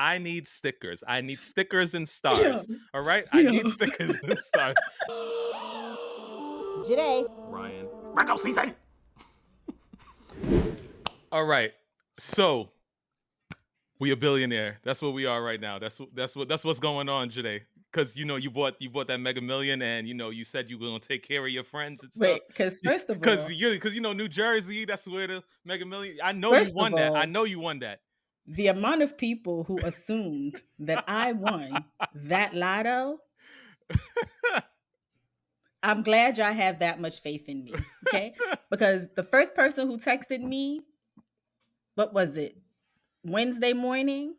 I need stickers. I need stickers and stars. Yo. All right? I need stickers and stars. GIIDDY. Ryan. Virgo season. All right. So we a billionaire. That's what we are right now. That's what's going on today. Because you bought that Mega Million, and you said you were gonna take care of your friends and stuff. Wait, because first of all, because New Jersey, that's where the Mega Million. I know First you won of that. all- I know you won that. the amount of people who assumed that I won that lotto, I'm glad y'all have that much faith in me, okay? Because the first person who texted me, what was it? Wednesday morning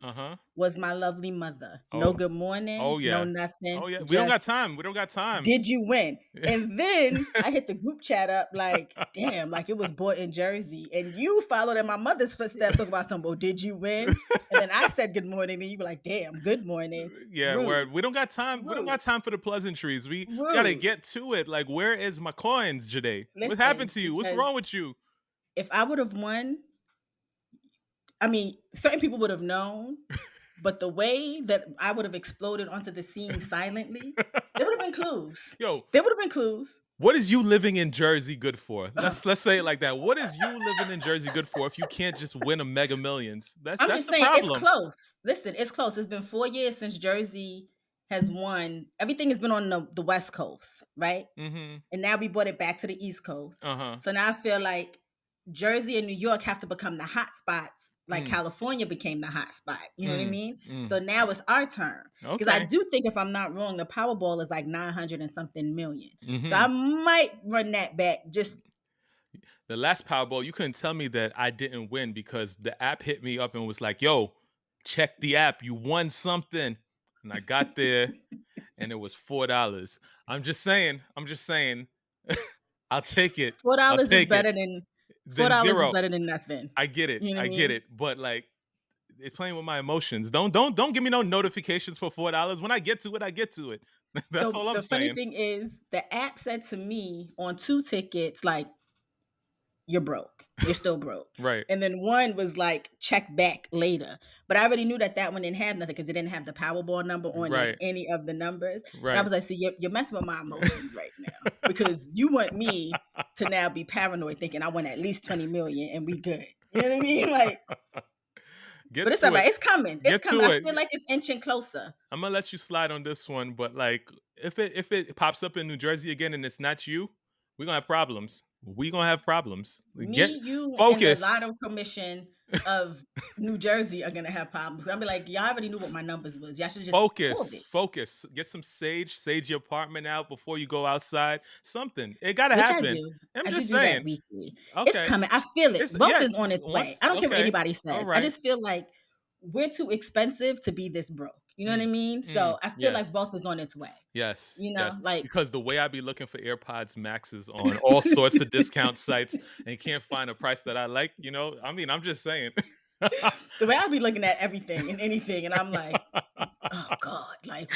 was my lovely mother. No good morning. Oh, yeah. No nothing. Oh yeah. We don't got time. Did you win? And then I hit the group chat up like, damn, like it was bought in Jersey. And you followed in my mother's footsteps, talking about something. Oh, did you win? And then I said good morning. Then you were like, damn, good morning. Yeah, Rude. word. We don't got time. We don't got time for the pleasantries. We gotta get to it. Like, where is my coins, Joyhdae? What happened to you? What's wrong with you? If I would have won, I mean, certain people would have known, but the way that I would have exploded onto the scene silently, there would have been clues. Yo, there would have been clues. What is you living in Jersey good for? Let's say it like that. What is you living in Jersey good for if you can't just win a Mega Millions? That's just the saying problem. It's close. Listen, it's close. It's been 4 years since Jersey has won. Everything has been on the West Coast, right? Mm-hmm. And now we brought it back to the East Coast. So now I feel like Jersey and New York have to become the hot spots. Like California became the hot spot. You know what I mean? So now it's our turn. Because I do think, if I'm not wrong, the Powerball is like 900 and something million. So I might run that back. Just the last Powerball, you couldn't tell me that I didn't win because the app hit me up and was like, yo, check the app. You won something. And I got there and it was $4. I'm just saying. I'll take it. $4 is better than $4 is better than nothing. I get it. You know I get it. But like, it's playing with my emotions. Don't give me no notifications for $4. When I get to it, I get to it. That's all I'm saying. The funny thing is, the app said to me on 2 tickets, like, you're broke. You're still broke. Right. And then one was like, check back later. But I already knew that one didn't have nothing because it didn't have the Powerball number on like, any of the numbers. Right. And I was like, so you're messing with my emotions right now because you want me to now be paranoid thinking I won at least 20 million and we good. You know what I mean? Like, but it's all right. It's coming. It's coming. I feel like it's inching closer. I'm gonna let you slide on this one, but like, if it pops up in New Jersey again and it's not you, we're gonna have problems. You focus. And the Lotto Commission of New Jersey are gonna have problems. I'll be like, y'all already knew what my numbers was. Y'all should just focus. Get some sage your apartment out before you go outside. Something. It gotta happen. I'm just saying. Do that weekly. Okay. It's coming. I feel it. Wealth is on its way. I don't care what anybody says. Right. I just feel like we're too expensive to be this broke. You know what I mean? So I feel like wealth is on its way. Yes. You know, like, because the way I be looking for AirPods Maxes on all sorts of discount sites and can't find a price that I like, I mean, I'm just saying. The way I be looking at everything and anything, and I'm like, oh God, like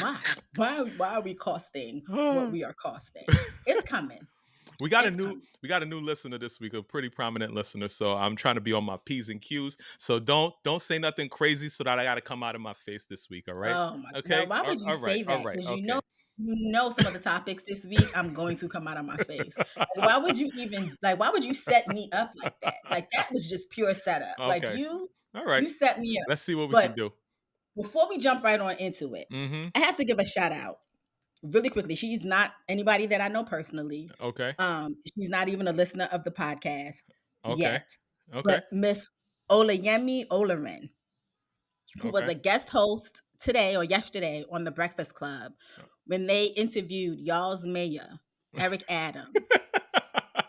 why are we costing what we are costing? It's coming. We got a new listener this week, a pretty prominent listener. So I'm trying to be on my P's and Q's. So don't say nothing crazy so that I got to come out of my face this week. All right. Oh my okay. God. Why would you say that? Because you know some of the topics this week I'm going to come out of my face. Like, why would you set me up like that? Like, that was just pure setup. Okay. Like, you set me up. Let's see what we can do. Before we jump right on into it, I have to give a shout out. Really quickly, she's not anybody that I know personally. Okay. She's not even a listener of the podcast yet. Okay. But Miss Olayemi Olurin, who was a guest host today or yesterday on The Breakfast Club when they interviewed y'all's mayor, Eric Adams.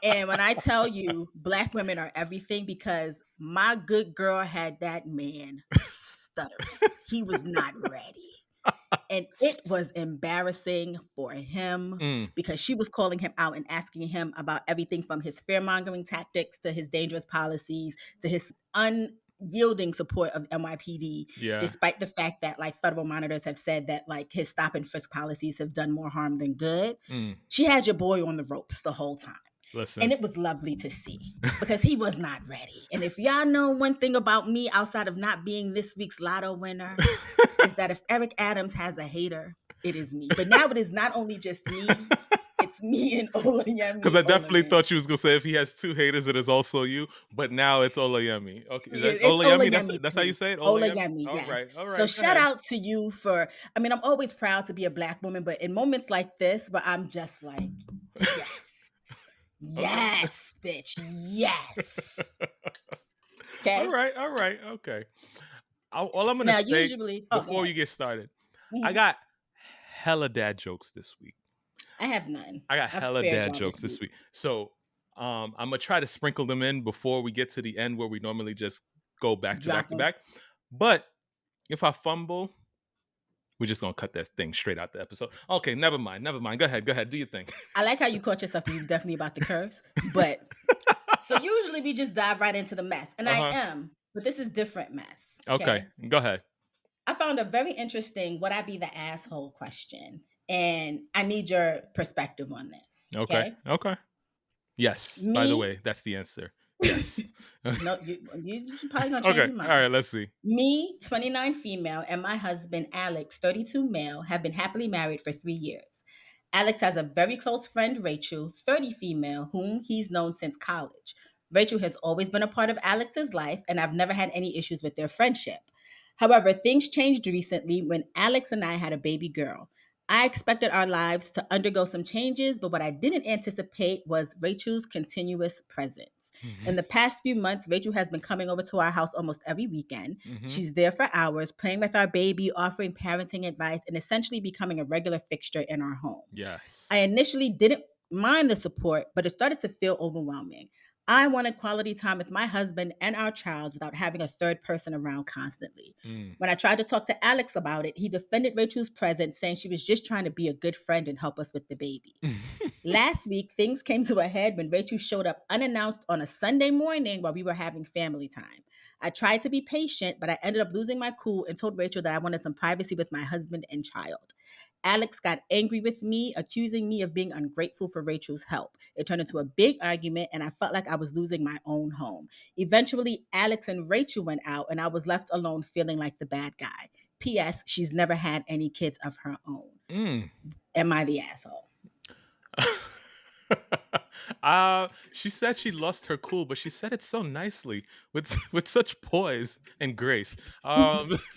And when I tell you, Black women are everything, because my good girl had that man stuttering. He was not ready. And it was embarrassing for him because she was calling him out and asking him about everything from his fear-mongering tactics to his dangerous policies to his unyielding support of NYPD, despite the fact that like federal monitors have said that like his stop and frisk policies have done more harm than good. She had your boy on the ropes the whole time. Listen. And it was lovely to see because he was not ready. And if y'all know one thing about me outside of not being this week's lotto winner, is that if Eric Adams has a hater, it is me. But now it is not only just me, it's me and Olayemi. Because I definitely Olurin. thought you was gonna say if he has two haters, it is also you. But now it's Olayemi. Okay, is that It's Olayemi? That's how you too. say it. Olayemi, All yes. right, all So right. Go shout ahead. out to you for. I mean, I'm always proud to be a Black woman, but in moments like this, where I'm just like, yes, yes, bitch, yes. Okay. All right. Okay. All I'm gonna Now, say usually, go before you ahead. get started, I Mhm. got hella dad jokes this week. I have none. I got I've hella spared dad y'all jokes this this week. week. So I'm gonna try to sprinkle them in before we get to the end where we normally just go back to back Drop to them. back. But if I fumble, we're just gonna cut that thing straight out the episode. Okay, never mind. Go ahead. Do your thing. I like how you caught yourself because you was definitely about to curse. But so usually we just dive right into the mess, and I Uh-huh. am, but this is different mess. Okay, Okay. go ahead. I found a very interesting "Would I be the asshole?" question, and I need your perspective on this. Okay. Okay. Okay. Yes. By the Me, way, that's the answer. Yes. no, you probably gonna change Okay. your All mind. right. Let's see. Me, 29 female, and my husband, Alex, 32 male, have been happily married for 3 years. Alex has a very close friend, Rachel, 30 female, whom he's known since college. Rachel has always been a part of Alex's life, and I've never had any issues with their friendship. However, things changed recently when Alex and I had a baby girl. I expected our lives to undergo some changes, but what I didn't anticipate was Rachel's continuous presence. In the past few months, Rachel has been coming over to our house almost every weekend. Mm-hmm. She's there for hours, playing with our baby, offering parenting advice, and essentially becoming a regular fixture in our home. Yes. I initially didn't mind the support, but it started to feel overwhelming. I wanted quality time with my husband and our child without having a third person around constantly. Mm. When I tried to talk to Alex about it, he defended Rachel's presence, saying she was just trying to be a good friend and help us with the baby. Last week, things came to a head when Rachel showed up unannounced on a Sunday morning while we were having family time. I tried to be patient, but I ended up losing my cool and told Rachel that I wanted some privacy with my husband and child. Alex got angry with me, accusing me of being ungrateful for Rachel's help. It turned into a big argument, and I felt like I was losing my own home. Eventually, Alex and Rachel went out, and I was left alone feeling like the bad guy. P.S. She's never had any kids of her own. Mm. Am I the asshole? She said she lost her cool, but she said it so nicely with such poise and grace.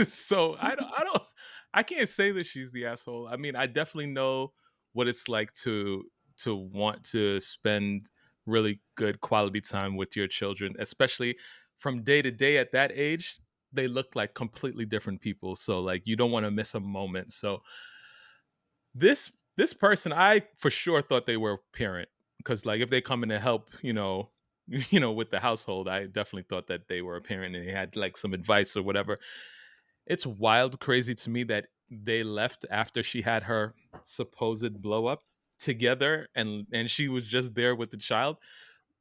So I can't say that she's the asshole. I mean, I definitely know what it's like to want to spend really good quality time with your children, especially from day to day at that age. They look like completely different people, so like you don't want to miss a moment. So this person, I for sure thought they were a parent because like if they come in to help, with the household, I definitely thought that they were a parent and they had like some advice or whatever. It's wild crazy to me that they left after she had her supposed blow up together and she was just there with the child.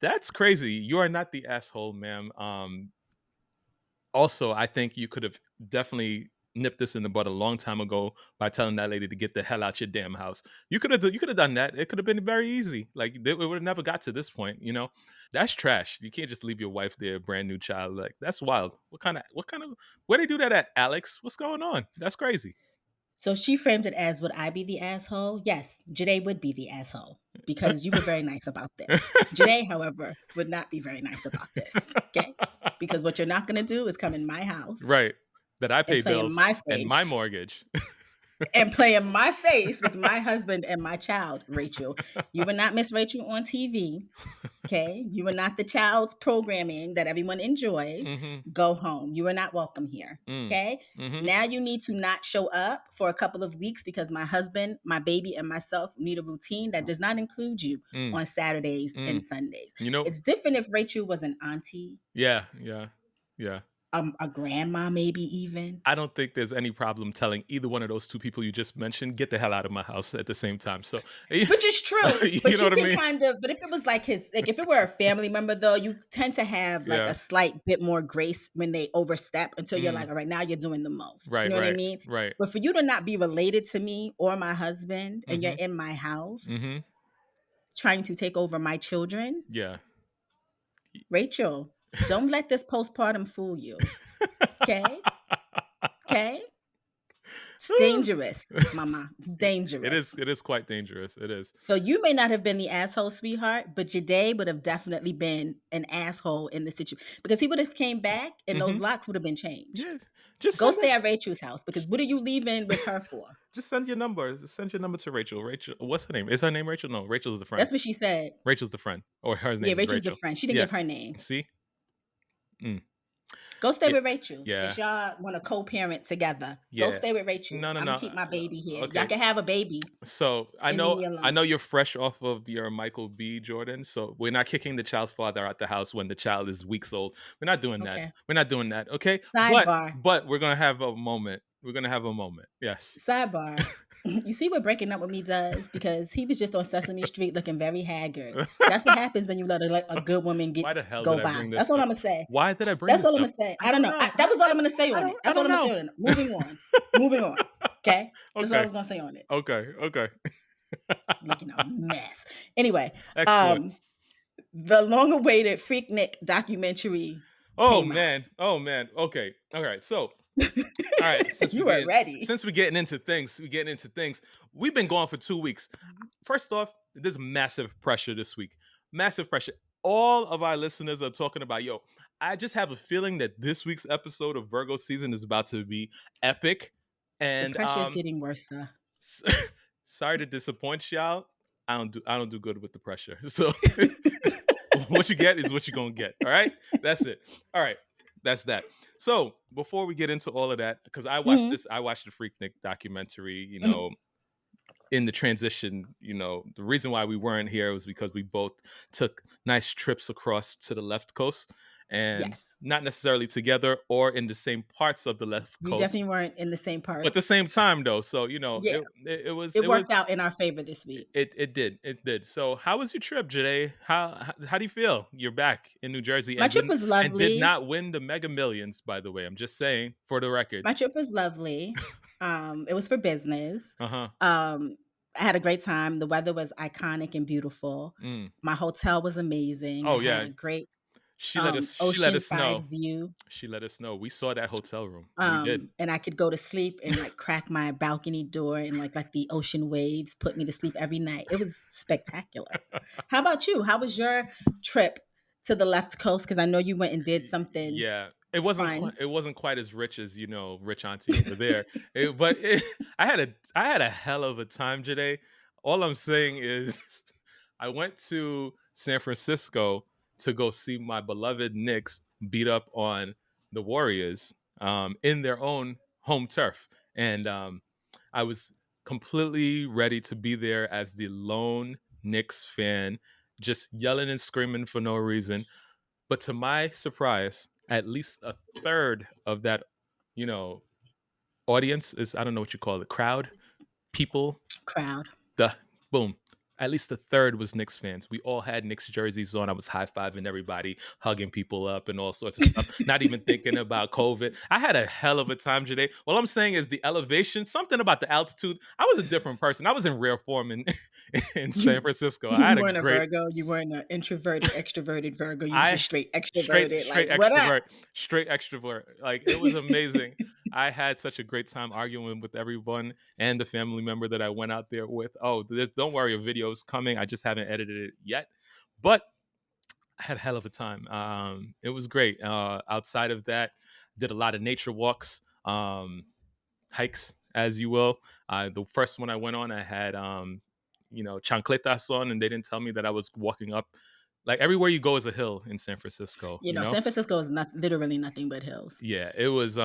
That's crazy. You are not the asshole, ma'am. Also, I think you could have definitely nipped this in the bud a long time ago by telling that lady to get the hell out your damn house. You could have done that. It could have been very easy. Like it would have never got to this point. That's trash. You can't just leave your wife there, brand new child. Like that's wild. What kind of where they do that at, Alex? What's going on? That's crazy. So she framed it as, would I be the asshole? Yes, Joyhdae would be the asshole because you were very nice about this. Joyhdae, however, would not be very nice about this. Okay? Because what you're not going to do is come in my house Right. That I and pay play in bills my and face my mortgage. and play in my face with my husband and my child, Rachel. You were not Miss Rachel on TV. Okay. You are not the child's programming that everyone enjoys. Mm-hmm. Go home. You are not welcome here. Mm. Okay. Mm-hmm. Now you need to not show up for a couple of weeks because my husband, my baby, and myself need a routine that does not include you Mm. on Saturdays Mm. and Sundays. You know, It's different if Rachel was an auntie, yeah, yeah, yeah. a grandma, maybe even. I don't think there's any problem telling either one of those two people you just mentioned, get the hell out of my house at the same time. So, Which is true, you but know you what I can mean? kind of, but if it was like if it were a family member though, you tend to have like a Yeah. slight bit more grace when they overstep until you're like, Mm. all right, now you're doing the most. You Right, know what I right, mean? right. But for you to not be related to me or my husband and you're Mm-hmm. in my house, Mm-hmm. trying to take over my children. Yeah. Rachel, don't let this postpartum fool you. Okay? Okay? It's dangerous, mama. It's dangerous. It is quite dangerous. It is. So you may not have been the asshole, sweetheart, but Joyhdae would have definitely been an asshole in the situation because he would have came back and those locks would have been changed. Yeah. Just go stay at Rachel's house because what are you leaving with her for? Just send your number. Just send your number to Rachel. Rachel, what's her name? Is her name Rachel? No, Rachel's the friend. That's what she said. Rachel's the friend, or her name Yeah, is Rachel's Rachel. the friend. She didn't give her name. See? Go stay with Rachel. Yeah. Since y'all want to co-parent together. Yeah. Go stay with Rachel. No. I'm gonna keep my baby here. Okay. Y'all can have a baby. So I And leave me know alone. you're fresh off of your Michael B. Jordan. So we're not kicking the child's father out the house when the child is weeks old. We're not doing that. Okay. We're not doing that. Okay. Sidebar. But we're gonna have a moment. We're gonna have a moment. Yes. Sidebar. You see what breaking up with me does? Because he was just on Sesame Street looking very haggard. That's what happens when you let a good woman Why the hell go did I by. bring this That's all up? I'm gonna say. Why did I bring That's this all I'm up? gonna say. I don't know. That was all I'm gonna say on it. That's all I'm gonna say on it. Moving on. Moving on. Okay? That's all I was gonna say on it. Okay. Making a mess. Anyway, Excellent. the long-awaited Freaknik documentary. Oh man. Okay. All right. So, all right. Since you were ready. Since we're getting into things, we've been gone for 2 weeks. First off, there's massive pressure this week. Massive pressure. All of our listeners are talking about, yo, I just have a feeling that this week's episode of Virgo season is about to be epic. And the pressure is getting worse, sir. Sorry to disappoint y'all. I don't do good with the pressure. So what you get is what you're gonna get. All right. That's it. All right. That's that. So before we get into all of that, because I watched the Freaknik documentary, you know, in the transition, you know, the reason why we weren't here was because we both took nice trips across to the left coast and not necessarily together or in the same parts of the left coast. We definitely weren't in the same parts. But at the same time though. So, you know, it worked out in our favor this week. It did. So how was your trip, Joyhdae? How do you feel? You're back in New Jersey. My trip was lovely. And did not win the Mega Millions, by the way. I'm just saying for the record. My trip was lovely. It was for business. I had a great time. The weather was iconic and beautiful. My hotel was amazing. Oh, I had a great She let us know. View. She let us know. We saw that hotel room. We did. And I could go to sleep and like crack my balcony door and like the ocean waves put me to sleep every night. It was spectacular. How about you? How was your trip to the left coast? Because I know you went and did something. Yeah. It wasn't quite as rich as, you know, rich auntie over there. I had a hell of a time today. All I'm saying is I went to San Francisco to go see my beloved Knicks beat up on the Warriors in their own home turf. And I was completely ready to be there as the lone Knicks fan, just yelling and screaming for no reason. But to my surprise, at least a third of that, you know, audience is, I don't know what you call it, crowd. Boom. At least a third was Knicks fans. We all had Knicks jerseys on. I was high-fiving everybody, hugging people up and all sorts of stuff, not even thinking about COVID. I had a hell of a time today. All I'm saying is the elevation, something about the altitude. I was a different person. I was in rare form in San Francisco. You weren't a Virgo. You weren't an introverted, extroverted Virgo. You were just straight extroverted. Straight extrovert. Like, it was amazing. I had such a great time arguing with everyone and the family member that I went out there with. Oh, don't worry, a video is coming. I just haven't edited it yet. But I had a hell of a time. It was great. Outside of that, did a lot of nature walks, hikes, as you will. The first one I went on, I had, chancletas on, and they didn't tell me that I was walking up. Like, everywhere you go is a hill in San Francisco. You know? San Francisco is literally nothing but hills. Yeah, it was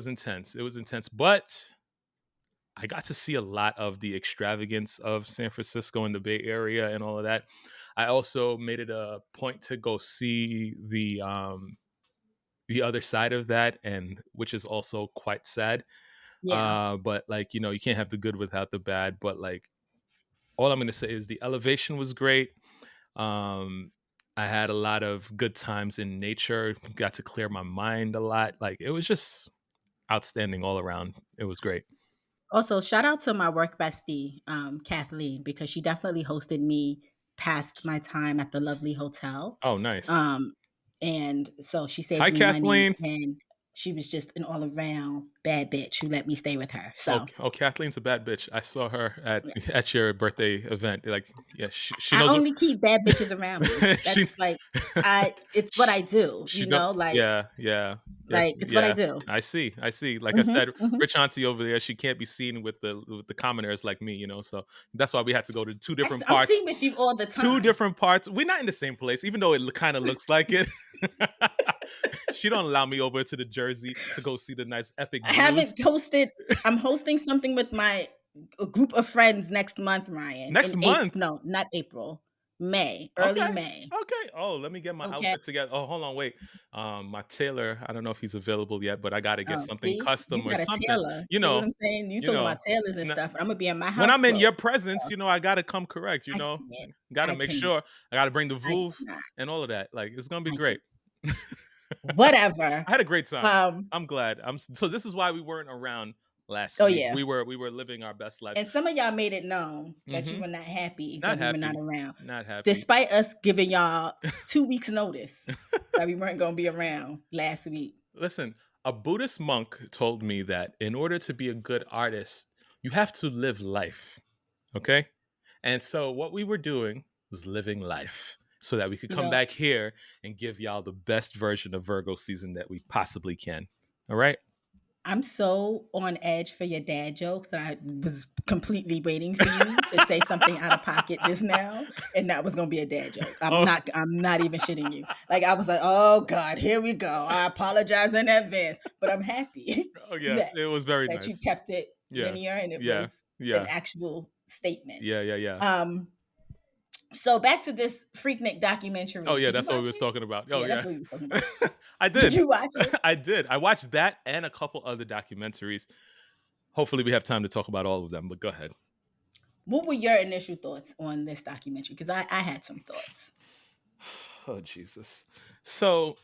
intense. It was intense, but I got to see a lot of the extravagance of San Francisco and the Bay Area and all of that. I also made it a point to go see the other side of that, and which is also quite sad. Yeah. But like, you know, you can't have the good without the bad. But like, all I'm gonna say is the elevation was great. I had a lot of good times in nature. Got to clear my mind a lot. Like, it was just outstanding all around. It was great. Also, shout out to my work bestie, Kathleen, because she definitely hosted me past my time at the lovely hotel. Oh, nice. And so she Hi, saved me money, Kathleen. and she was just an all around bad bitch who let me stay with her. So Oh, Kathleen's a bad bitch. I saw her at yeah. at your birthday event. Like, yeah, she I knows what only keep bad bitches around me. she That's like it's what I do, she know. like Yeah, yeah, yeah, like it's what I yeah. do. I see. I see. Like I Mhm, said, mhm. rich auntie over there, she can't be seen with the commoners like me. So that's why we had to go to two different I'm parts. seen with you all the Two time. different parts. We're not in the same place, even though it kind of looks like it. She don't allow me over to the Jersey to go see the nice epic I views. haven't hosted I'm hosting something with my a group of friends next month, Ryan, Next in April. month. No, not April. May, early Okay. May. Okay. Oh, let me get my Okay. outfit together. Oh, hold on, wait. My tailor, I don't know if he's available yet, but I gotta get Oh, something see, you custom or got a something. tailor. You See what know, I'm saying? You you talking about know. tailors and n- stuff, and I'm gonna be in my When house I'm in clothes. your presence, So I gotta come correct, I can't. Gotta I make cannot. sure I gotta bring the I vouv cannot. and all of that. Like it's gonna be I great. can't. Whatever. I had a great time. Um. I'm glad. So this is why we weren't around last Oh week. yeah. We were living our best life. And some of y'all made it known that you Hmm. were not happy Not that we were not happy. around, Not happy. despite us giving y'all 2 weeks notice that we weren't gonna be around last week. Listen, a Buddhist monk told me that in order to be a good artist, you have to live life. Okay. And so what we were doing was living life so that we could You come know, back here and give y'all the best version of Virgo season that we possibly can. All right. I'm so on edge for your dad jokes that I was completely waiting for you to say something out of pocket just now, and that was gonna be a dad joke. Oh, I'm not even shitting you. Like I was like, oh God, here we go. I apologize in advance, but I'm happy oh yes, that it was very you nice. kept it Yeah. linear and it Yeah. was an Yeah. actual statement. Yeah. Yeah. Yeah. Um, so back to this Freaknik Oh documentary. yeah, Did you that's what we watch was it? talking about. Oh Yeah, that's yeah. what he was talking about. I Did did. you watch it? I did. I watched that and a couple other documentaries. Hopefully we have time to talk about all of them, but go ahead. What were your initial thoughts on this documentary? Because I had some thoughts. Oh Jesus. So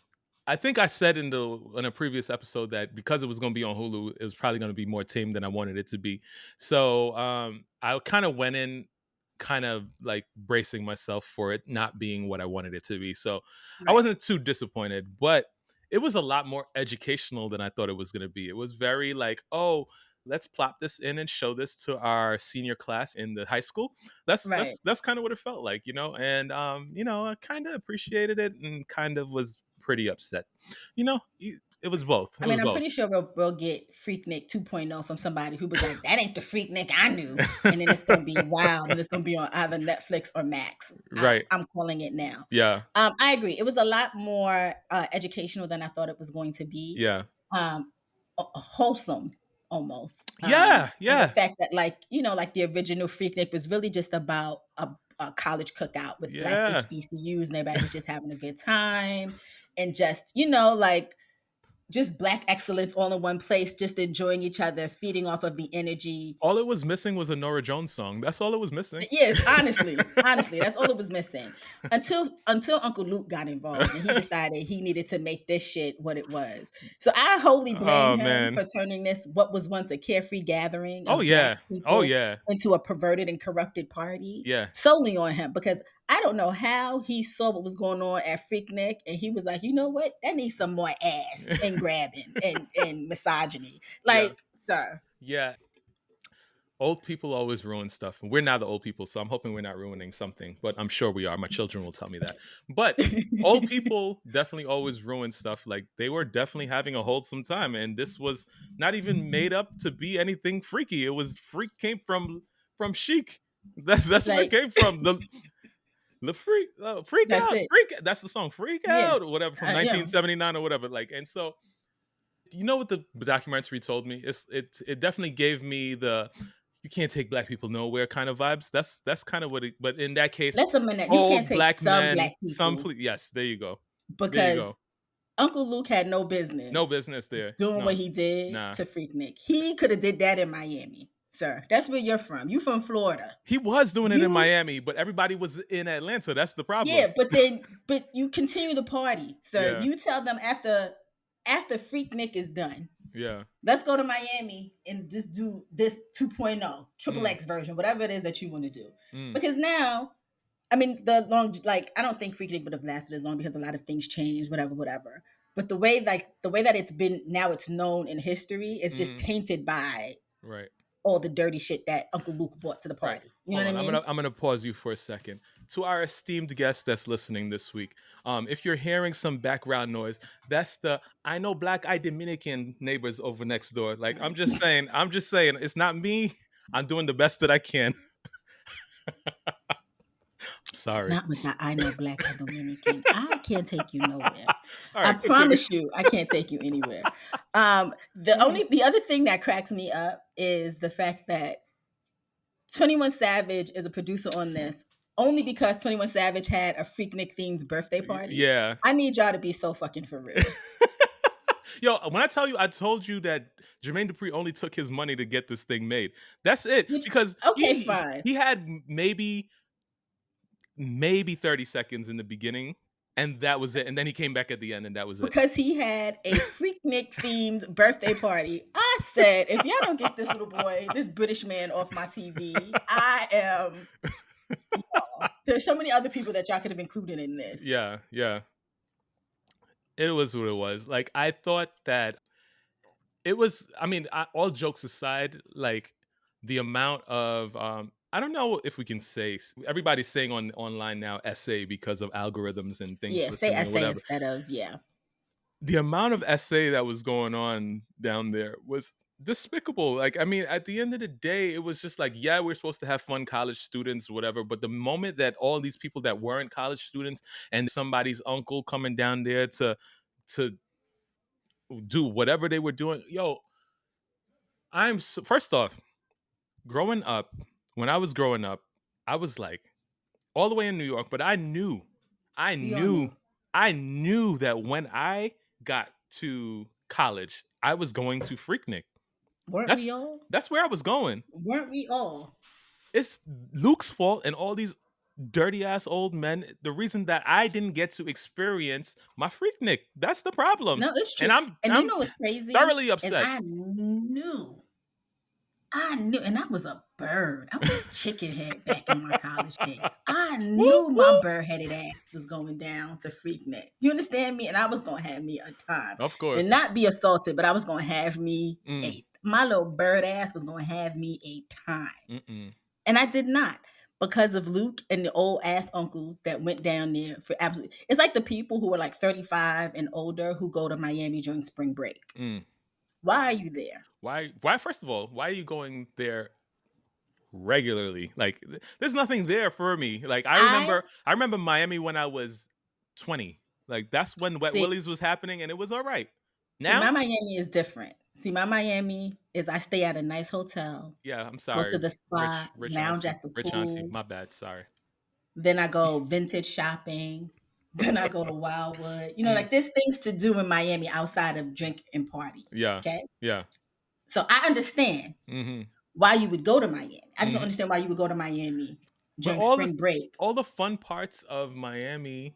I think I said in a previous episode that because it was going to be on Hulu, it was probably going to be more tame than I wanted it to be. So I kind of went in kind of like bracing myself for it not being what I wanted it to be. So I Right. wasn't too disappointed, but it was a lot more educational than I thought it was going to be. It was very like, oh, let's plop this in and show this to our senior class in the high school. that's Right. that's that's kind of what it felt like, and I kind of appreciated it and kind of was pretty upset. It was both. It I mean, was I'm both. pretty sure we'll get Freaknik 2.0 from somebody who was like, that ain't the Freaknik I knew. And then it's going to be wild and it's going to be on either Netflix or Max. Right. I'm calling it now. Yeah. I agree. It was a lot more educational than I thought it was going to be. Yeah. Um, wholesome almost. Yeah. And the Yeah. fact that like the original Freaknik was really just about a college cookout with black Yeah. HBCUs and everybody was just having a good time and just, like just black excellence all in one place, just enjoying each other, feeding off of the energy. All it was missing was a Nora Jones song. That's all it was missing. Yeah, honestly, that's all it was missing. Until Uncle Luke got involved and he decided he needed to make this shit what it was. So I wholly blame Oh him man. for turning this what was once a carefree gathering Oh of black yeah. Oh people yeah. into a perverted and corrupted party Yeah. solely on him, because I don't know how he saw what was going on at Freaknik and he was like, you know what, that needs some more ass and grabbing and misogyny. Yeah. Like, sir. Yeah. Old people always ruin stuff, and we're now the old people, so I'm hoping we're not ruining something, but I'm sure we are. My children will tell me that. But old people definitely always ruin stuff. Like they were definitely having a wholesome time, and this was not even made up to be anything freaky. It was came from Chic. That's where it Like, came from. The freak that's out, it. freak. That's the song, freak Yeah. out, or whatever, from Yeah. 1979 or whatever. Like, and so you know what the documentary told me? It definitely gave me the you can't take black people nowhere kind of vibes. That's kind of what it. But in that case, Listen a minute, you can't old take black some men, black people yes, there you go, there you because go. Uncle Luke had no No business business there. doing what No, he did nah. to Freaknik. He could have did that in Miami, sir. That's where you're from. You from Florida. He was doing it in You Miami, but everybody was in Atlanta. That's the problem. Yeah, but you continue to party, sir. Yeah, You tell them after Freaknik is done, Yeah. Let's go to Miami and just do this 2.0, triple Mm. X version, whatever it is that you want to do. Mm. Because now, I mean, I don't think Freaknik would have lasted as long because a lot of things changed, whatever. But the way that it's been now, it's known in history, it's just tainted by right. all the dirty shit that Uncle Luke brought to the Right. party. You know Hold what on. I mean? I'm gonna pause you for a second. To our esteemed guest that's listening this week, if you're hearing some background noise, that's the I know black eyed Dominican neighbors over next door. Like I'm just saying, it's not me. I'm doing the best that I can. Sorry. Not with that I know black and Dominican. I can't take you nowhere. All I right, continue. promise you, I can't take you anywhere. The other thing that cracks me up is the fact that 21 Savage is a producer on this only because 21 Savage had a Freaknik themed birthday party. Yeah. I need y'all to be so fucking for real. Yo, when I told you that Jermaine Dupri only took his money to get this thing made. That's it. Because Okay, fine. he had maybe 30 seconds in the beginning, and that was it. And then he came back at the end, and that was it. Because he had a Freaknik themed birthday party. I said, if y'all don't get this little boy, this British man off my TV, I am. There's so many other people that y'all could have included in this. Yeah, yeah. It was what it was. Like, I thought that it was, I mean, all jokes aside, like the amount of, I don't know if we can say, everybody's saying online now essay because of algorithms and things Yeah, say listening or essay whatever. instead of, yeah. The amount of essay that was going on down there was despicable. Like, I mean, at the end of the day, it was just like, yeah, we're supposed to have fun, college students, whatever. But the moment that all these people that weren't college students and somebody's uncle coming down there to do whatever they were doing, yo, first off, growing up, when I was growing up, I was like all the way in New York, but I knew We all knew. that when I got to college, I was going to Freaknik. Weren't we all? That's where I was going. Weren't we all? It's Luke's fault and all these dirty ass old men. The reason that I didn't get to experience my Freaknik. That's the problem. No, it's true. And And I'm you know what's crazy? thoroughly And upset. I knew, and I was a bird. I was a chicken head back in my college days. I knew my bird-headed ass was going down to Freaknik. Do you understand me? And I was going to have me a time. Of course. And not be assaulted, but I was going to have me my little bird ass was going to have me a time. And I did not. Because of Luke and the old ass uncles that went down there for absolutely. It's like the people who are like 35 and older who go to Miami during spring break. Why are you there? Why? First of all, why are you going there regularly? Like, there's nothing there for me. Like, I remember Miami when I was 20. Like, that's when Wet Willies was happening, and it was all right. Now, my Miami is different. My Miami is I stay at a nice hotel. Yeah, I'm sorry. Go to the spa, rich lounge auntie, at the pool. Rich auntie, my bad. Sorry. Then I go vintage shopping. Then I go to Wildwood. You know, like there's things to do in Miami outside of drink and party. Yeah. Okay. Yeah. So I understand why you would go to Miami. I just don't understand why you would go to Miami during spring break. All the fun parts of Miami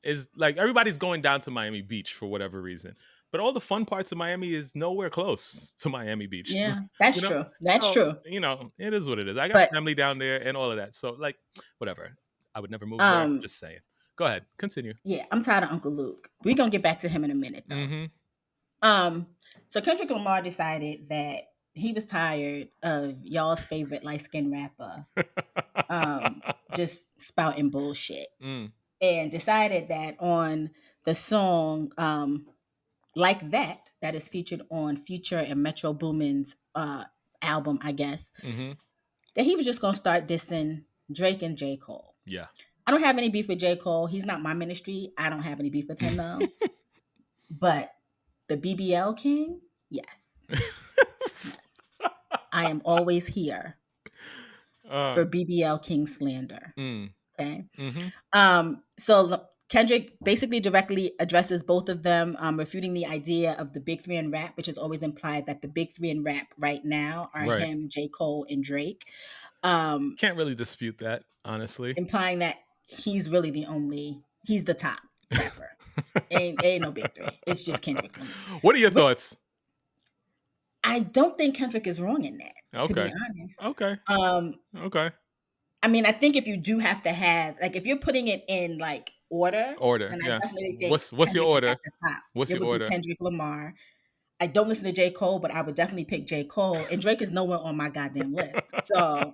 is like everybody's going down to Miami Beach for whatever reason. But all the fun parts of Miami is nowhere close to Miami Beach. Yeah, that's true. That's true. You know, it is what it is. I got family down there and all of that. So, like, whatever. I would never move there. Just saying. Go ahead. Continue. Yeah, I'm tired of Uncle Luke. We're going to get back to him in a minute, though. So Kendrick Lamar decided that he was tired of y'all's favorite light-skinned rapper just spouting bullshit. And decided that on the song Like That is featured on Future and Metro Boomin's album, I guess, that he was just going to start dissing Drake and J. Cole. Yeah. I don't have any beef with J. Cole. He's not my ministry. I don't have any beef with him, though. But the BBL King, yes. Yes. I am always here for BBL King slander. Okay. So Kendrick basically directly addresses both of them, refuting the idea of the big three in rap, which is always implied that the big three in rap right now are him, J. Cole, and Drake. Can't really dispute that, honestly. Implying that he's really he's the top rapper. ain't no big three. It's just Kendrick. What are your thoughts? I don't think Kendrick is wrong in that, to be Okay. honest. Okay. Okay. I mean, I think if you do have to have, like, if you're putting it in like order, Order. then I Yeah. definitely think What's your Kendrick is at order? the top. What's It your would be order? Kendrick Lamar. I don't listen to J. Cole, but I would definitely pick J. Cole. And Drake is nowhere on my goddamn list. So,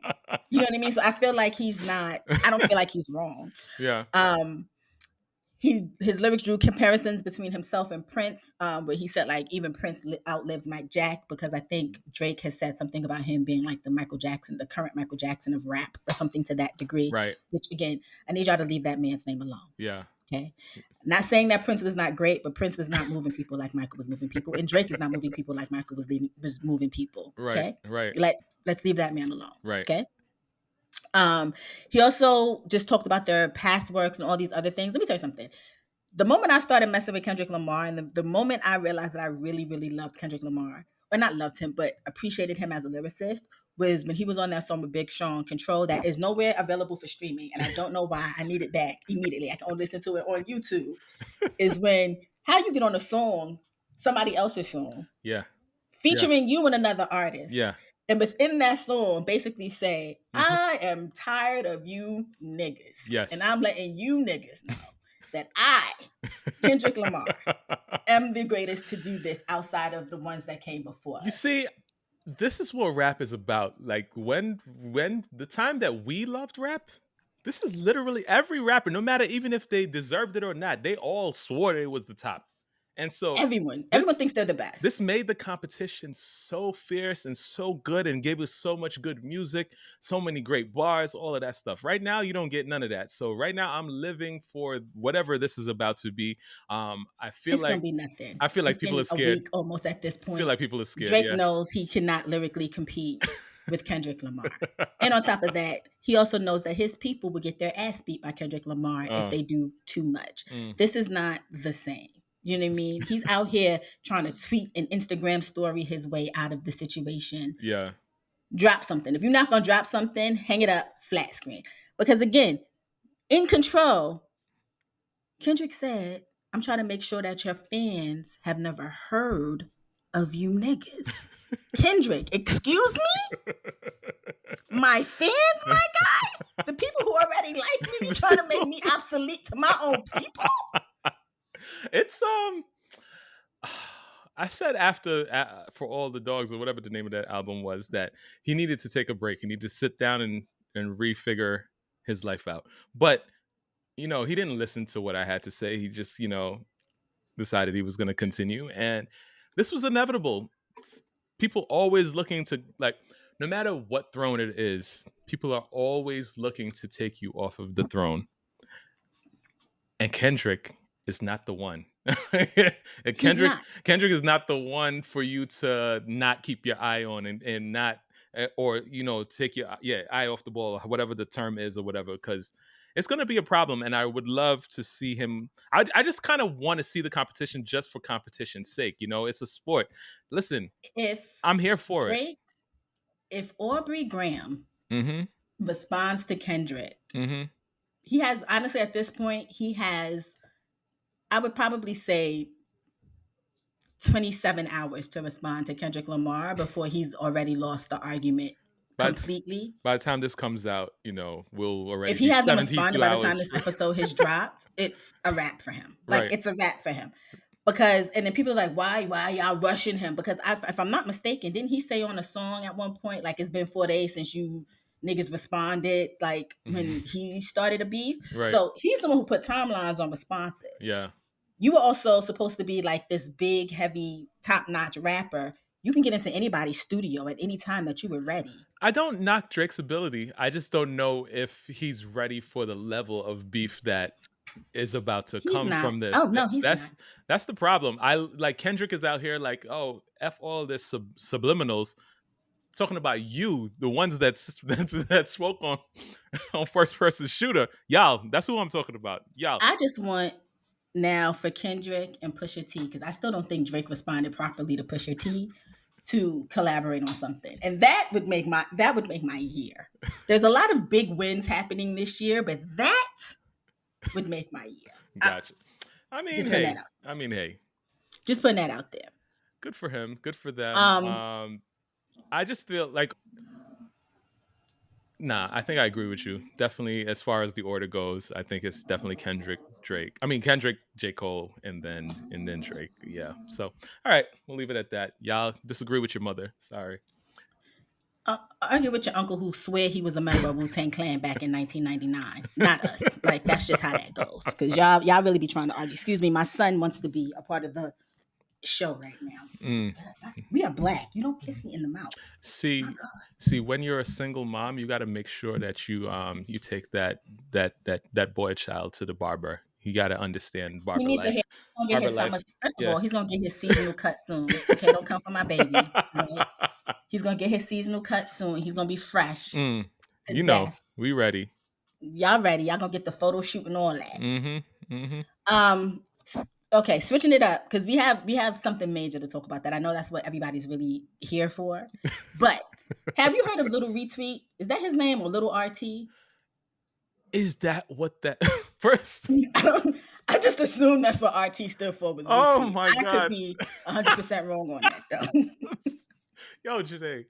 you know what I mean? So I feel like I don't feel like he's wrong. Yeah. His lyrics drew comparisons between himself and Prince, where he said like even Prince outlived Mike Jack, because I think Drake has said something about him being like the current Michael Jackson of rap, or something to that degree. Right. Which again, I need y'all to leave that man's name alone. Yeah. Okay. Not saying that Prince was not great, but Prince was not moving people like Michael was moving people, and Drake is not moving people like Michael was moving people. Right. Okay. Right. Let's leave that man alone. Right. Okay. He also just talked about their past works and all these other things. Let me tell you something. The moment I started messing with Kendrick Lamar, and the moment I realized that I really, really loved Kendrick Lamar, or not loved him, but appreciated him as a lyricist, was when he was on that song with Big Sean, Control, that is nowhere available for streaming. And I don't know why. I need it back immediately. I can only listen to it on YouTube. Is when, how you get on a song, somebody else's song, Yeah. featuring you and another artist. Yeah. And within that song, basically say, I am tired of you niggas. Yes. And I'm letting you niggas know that I, Kendrick Lamar, am the greatest to do this outside of the ones that came before us. You see, this is what rap is about. Like when the time that we loved rap, this is literally every rapper, no matter even if they deserved it or not, they all swore it was the top. And so everyone this thinks they're the best. this made the competition so fierce and so good, and gave us so much good music, so many great bars, all of that stuff. Right now, you don't get none of that. So right now, I'm living for whatever this is about to be. I feel It's like gonna be nothing. people It's are been a scared. week almost at this I feel point. like people are scared. Drake Yeah. knows he cannot lyrically compete with Kendrick Lamar. And on top of that, he also knows that his people will get their ass beat by Kendrick Lamar if they do too much. This is not the same. You know what I mean? He's out here trying to tweet and Instagram story his way out of the situation. Yeah. Drop something. If you're not going to drop something, hang it up flat screen. Because again, in Control, Kendrick said, I'm trying to make sure that your fans have never heard of you niggas. Kendrick, excuse me? My fans, my guy? The people who already like me, you trying to make me obsolete to my own people? It's I said after For All the Dogs, or whatever the name of that album was, that he needed to take a break. He needed to sit down and refigure his life out. But he didn't listen to what I had to say. He just decided he was going to continue, and this was inevitable. People always looking to, like, no matter what throne it is, people are always looking to take you off of the throne. And Kendrick is not the one. And Kendrick is not the one for you to not keep your eye on, and not or take your eye off the ball, or whatever the term is, or whatever, because it's going to be a problem. And I would love to see him. I just kind of want to see the competition just for competition's sake. It's a sport. Listen, I'm here for it. If Aubrey Graham responds to Kendrick, he has, honestly, at this point, I would probably say 27 hours to respond to Kendrick Lamar before he's already lost the argument completely. By the time this comes out, we'll already. If he hasn't responded by the time this episode has dropped, it's a wrap for him. Like, it's a wrap for him. Because, and then people are like, why y'all rushing him? Because if I'm not mistaken, didn't he say on a song at one point, like, it's been 4 days since you niggas responded, like, when he started a beef? Right. So he's the one who put timelines on responses. Yeah. You were also supposed to be like this big, heavy, top-notch rapper. You can get into anybody's studio at any time that you were ready. I don't knock Drake's ability. I just don't know if he's ready for the level of beef that is about to come from this. Oh, no, he's not. That's the problem. Kendrick is out here like, oh, F all this subliminals, talking about you, the ones that spoke on first person shooter. Y'all, that's who I'm talking about. Y'all. I just want now for Kendrick and Pusha T, because I still don't think Drake responded properly to Pusha T, to collaborate on something. And that would make my year. There's a lot of big wins happening this year, but that would make my year. Gotcha. Hey. Just putting that out there. Good for him. Good for them. Um, I just feel like nah, I think I agree with you. Definitely, as far as the order goes, I think it's definitely Kendrick, Drake. I mean Kendrick, J. Cole, and then Drake. Yeah. So, all right, we'll leave it at that. Y'all disagree with your mother. Sorry. argue with your uncle who swear he was a member of Wu-Tang Clan back in 1999. Not us. Like that's just how that goes. Because y'all really be trying to argue. Excuse me, my son wants to be a part of the show right now. Mm. We are black. You don't kiss me in the mouth. See, when you're a single mom, you got to make sure that you take that boy child to the barber. You got to understand He barber needs a hair. life. He's gonna get Barber his summer. life. First of Yeah. all, he's gonna get his seasonal cut soon. Okay, don't come for my baby. All right? He's gonna get his seasonal cut soon. He's gonna be fresh Mm. to You know, death. we ready. Y'all ready? Y'all gonna get the photo shoot and all that. Mm-hmm. Mm-hmm. Um. Okay, switching it up because we have something major to talk about that. I know that's what everybody's really here for. But have you heard of Little Retweet? Is that his name or Little RT? Is that what that first? I just assumed that's what RT stood for was Oh retweet. my I could god. be 100% wrong on that though. Yo, Janae,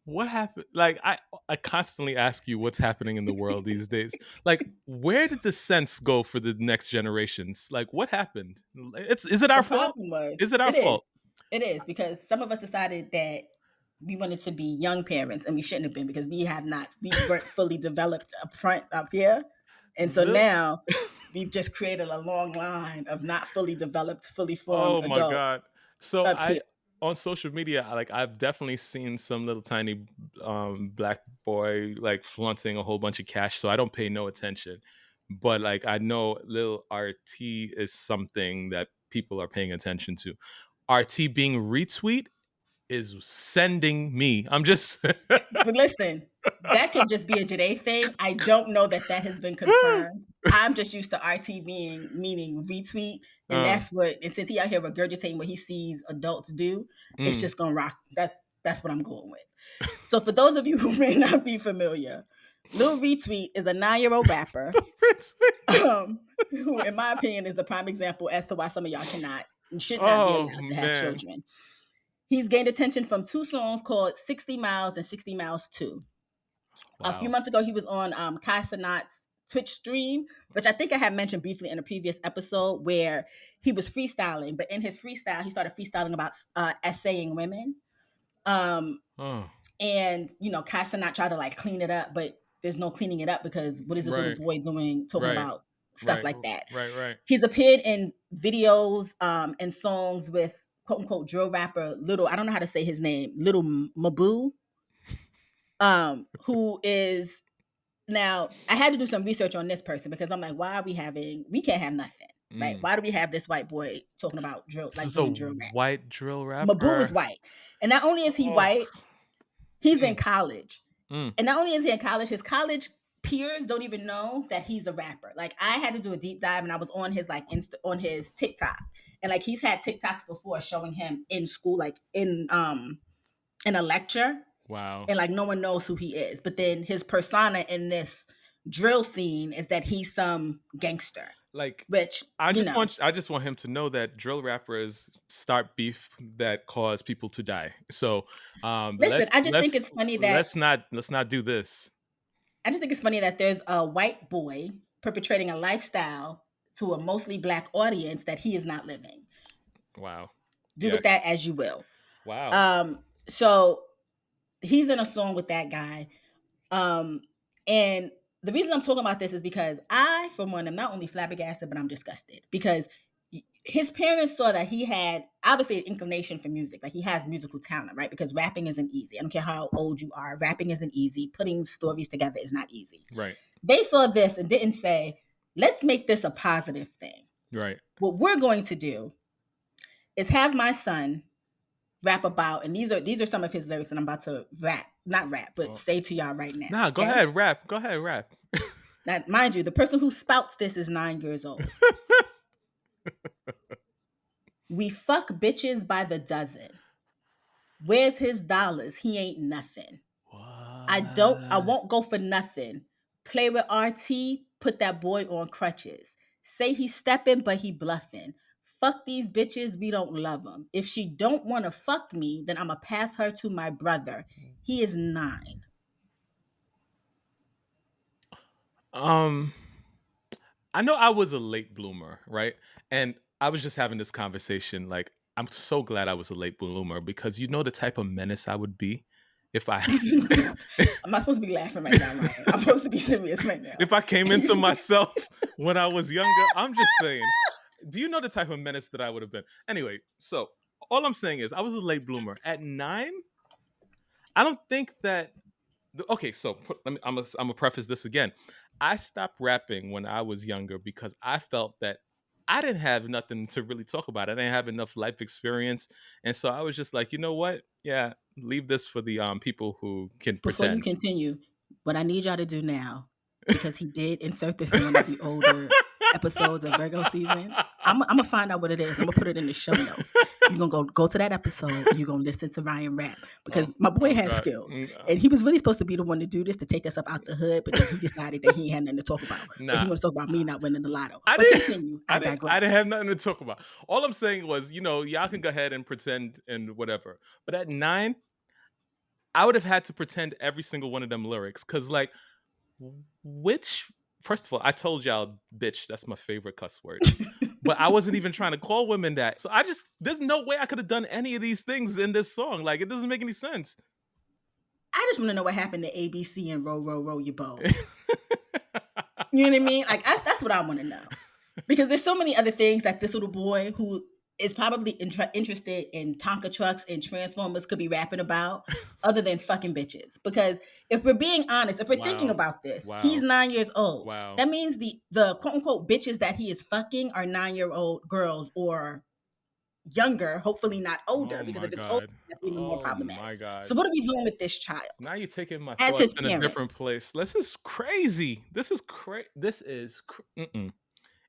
what happened? Like I constantly ask you what's happening in the world these days. Like, where did the sense go for the next generations? Like, what happened? Is it The our fault? problem was, Is it our fault? it is because some of us decided that we wanted to be young parents and we shouldn't have been because we weren't fully developed up here. And so Lil now we've just created a long line of not fully developed, fully formed Oh my adults god. So up here. I on social media, like I've definitely seen some little tiny black boy like flaunting a whole bunch of cash. So I don't pay no attention. But like I know Lil RT is something that people are paying attention to. RT being retweet is sending me. I'm just But listen, that could just be a Janae thing. I don't know that that has been confirmed. I'm just used to RT being meaning retweet, and uh, that's what. And since he out here regurgitating what he sees adults do, it's mm. just gonna rock. That's what I'm going with. So for those of you who may not be familiar, Lil Retweet is a 9-year-old rapper, who, in my opinion, is the prime example as to why some of y'all cannot and should not be Oh allowed to have man. children. He's gained attention from two songs called 60 Miles and 60 Miles 2. A few Wow. months ago, he was on Kai Cenat's Twitch stream, which I think I had mentioned briefly in a previous episode, where he was freestyling. But in his freestyle, he started freestyling about essaying women. Um, Oh, and Kai Cenat tried to like clean it up, but there's no cleaning it up because what is this little right. boy doing talking Right. about stuff Right. like that? Right. He's appeared in videos and songs with quote unquote drill rapper Little. I don't know how to say his name. Little Mabu, who is now. I had to do some research on this person because I'm like, why are we can't have nothing, right? Mm. Why do we have this white boy talking about drill, This like is a doing drill rap? white drill Mabu is rapper. white, and not only is he Oh. white, he's in Mm. college. Mm. And not only is he in college, his college peers don't even know that he's a rapper. Like I had to do a deep dive and I was on his like on his TikTok. And like he's had TikToks before showing him in school, like in a lecture, Wow. and like no one knows who he is. But then his persona in this drill scene is that he's some gangster. Like Which, I just want him to know that drill rappers start beef that cause people to die. So listen, I just think it's funny that let's not do this. I just think it's funny that there's a white boy perpetrating a lifestyle to a mostly black audience that he is not living. Wow. Do Yeah. with that as you will. Wow. So he's in a song with that guy. And the reason I'm talking about this is because I, for one, am not only flabbergasted, but I'm disgusted because his parents saw that he had obviously an inclination for music. Like he has musical talent, right? Because rapping isn't easy. I don't care how old you are. Rapping isn't easy. Putting stories together is not easy. Right. They saw this and didn't say, let's make this a positive thing. Right. What we're going to do is have my son rap about, and these are some of his lyrics, and I'm about to not rap, but say to y'all right now. Nah, go ahead, rap. Go ahead, rap. Now, mind you, the person who spouts this is 9 years old. We fuck bitches by the dozen. Where's his dollars? He ain't nothing. What? I won't go for nothing. Play with RT, put that boy on crutches. Say he stepping, but he bluffing. Fuck these bitches, we don't love them. If she don't want to fuck me, then I'ma pass her to my brother. He is 9. I know I was a late bloomer, right? And I was just having this conversation. Like, I'm so glad I was a late bloomer because you know the type of menace I would be if I I'm not supposed to be laughing right now, Ryan. I'm supposed to be serious right now. if I came into myself when I was younger. I'm just saying. Do you know the type of menace that I would have been? Anyway, so all I'm saying is I was a late bloomer. At 9, I don't think that okay, so I'm gonna preface this again. I stopped rapping when I was younger because I felt that I didn't have nothing to really talk about. I didn't have enough life experience, and so I was just like, you know what? Yeah, leave this for the people who can Before you pretend. continue, what I need y'all to do now, because he did insert this in one of the older episodes of Virgo season. I'm gonna find out what it is. I'm gonna put it in the show notes. You're gonna go to that episode and you're gonna listen to Ryan rap because my boy has God. skills. And he was really supposed to be the one to do this to take us up out the hood, but then he decided that he had nothing to talk about. But he Nah, want to talk about me not winning the lotto. I But didn't. continue. I digress. I didn't have nothing to talk about. All I'm saying was, y'all can go ahead and pretend and whatever. But at 9, I would have had to pretend every single one of them lyrics because, like, which first of all, I told y'all, bitch, that's my favorite cuss word. But I wasn't even trying to call women that. So there's no way I could have done any of these things in this song. Like, it doesn't make any sense. I just want to know what happened to ABC and row, row, row your boat. You know what I mean? Like, that's what I want to know. Because there's so many other things that this little boy who is probably interested in Tonka trucks and Transformers could be rapping about other than fucking bitches. Because if we're being honest, if we're thinking about this, he's 9 years old. Wow. That means the quote unquote bitches that he is fucking are 9-year-old girls or younger, hopefully not older, because if it's older, that's even more problematic. My God. So what are we doing with this child? Now you're taking my As thoughts his in a parents. different place. This is crazy.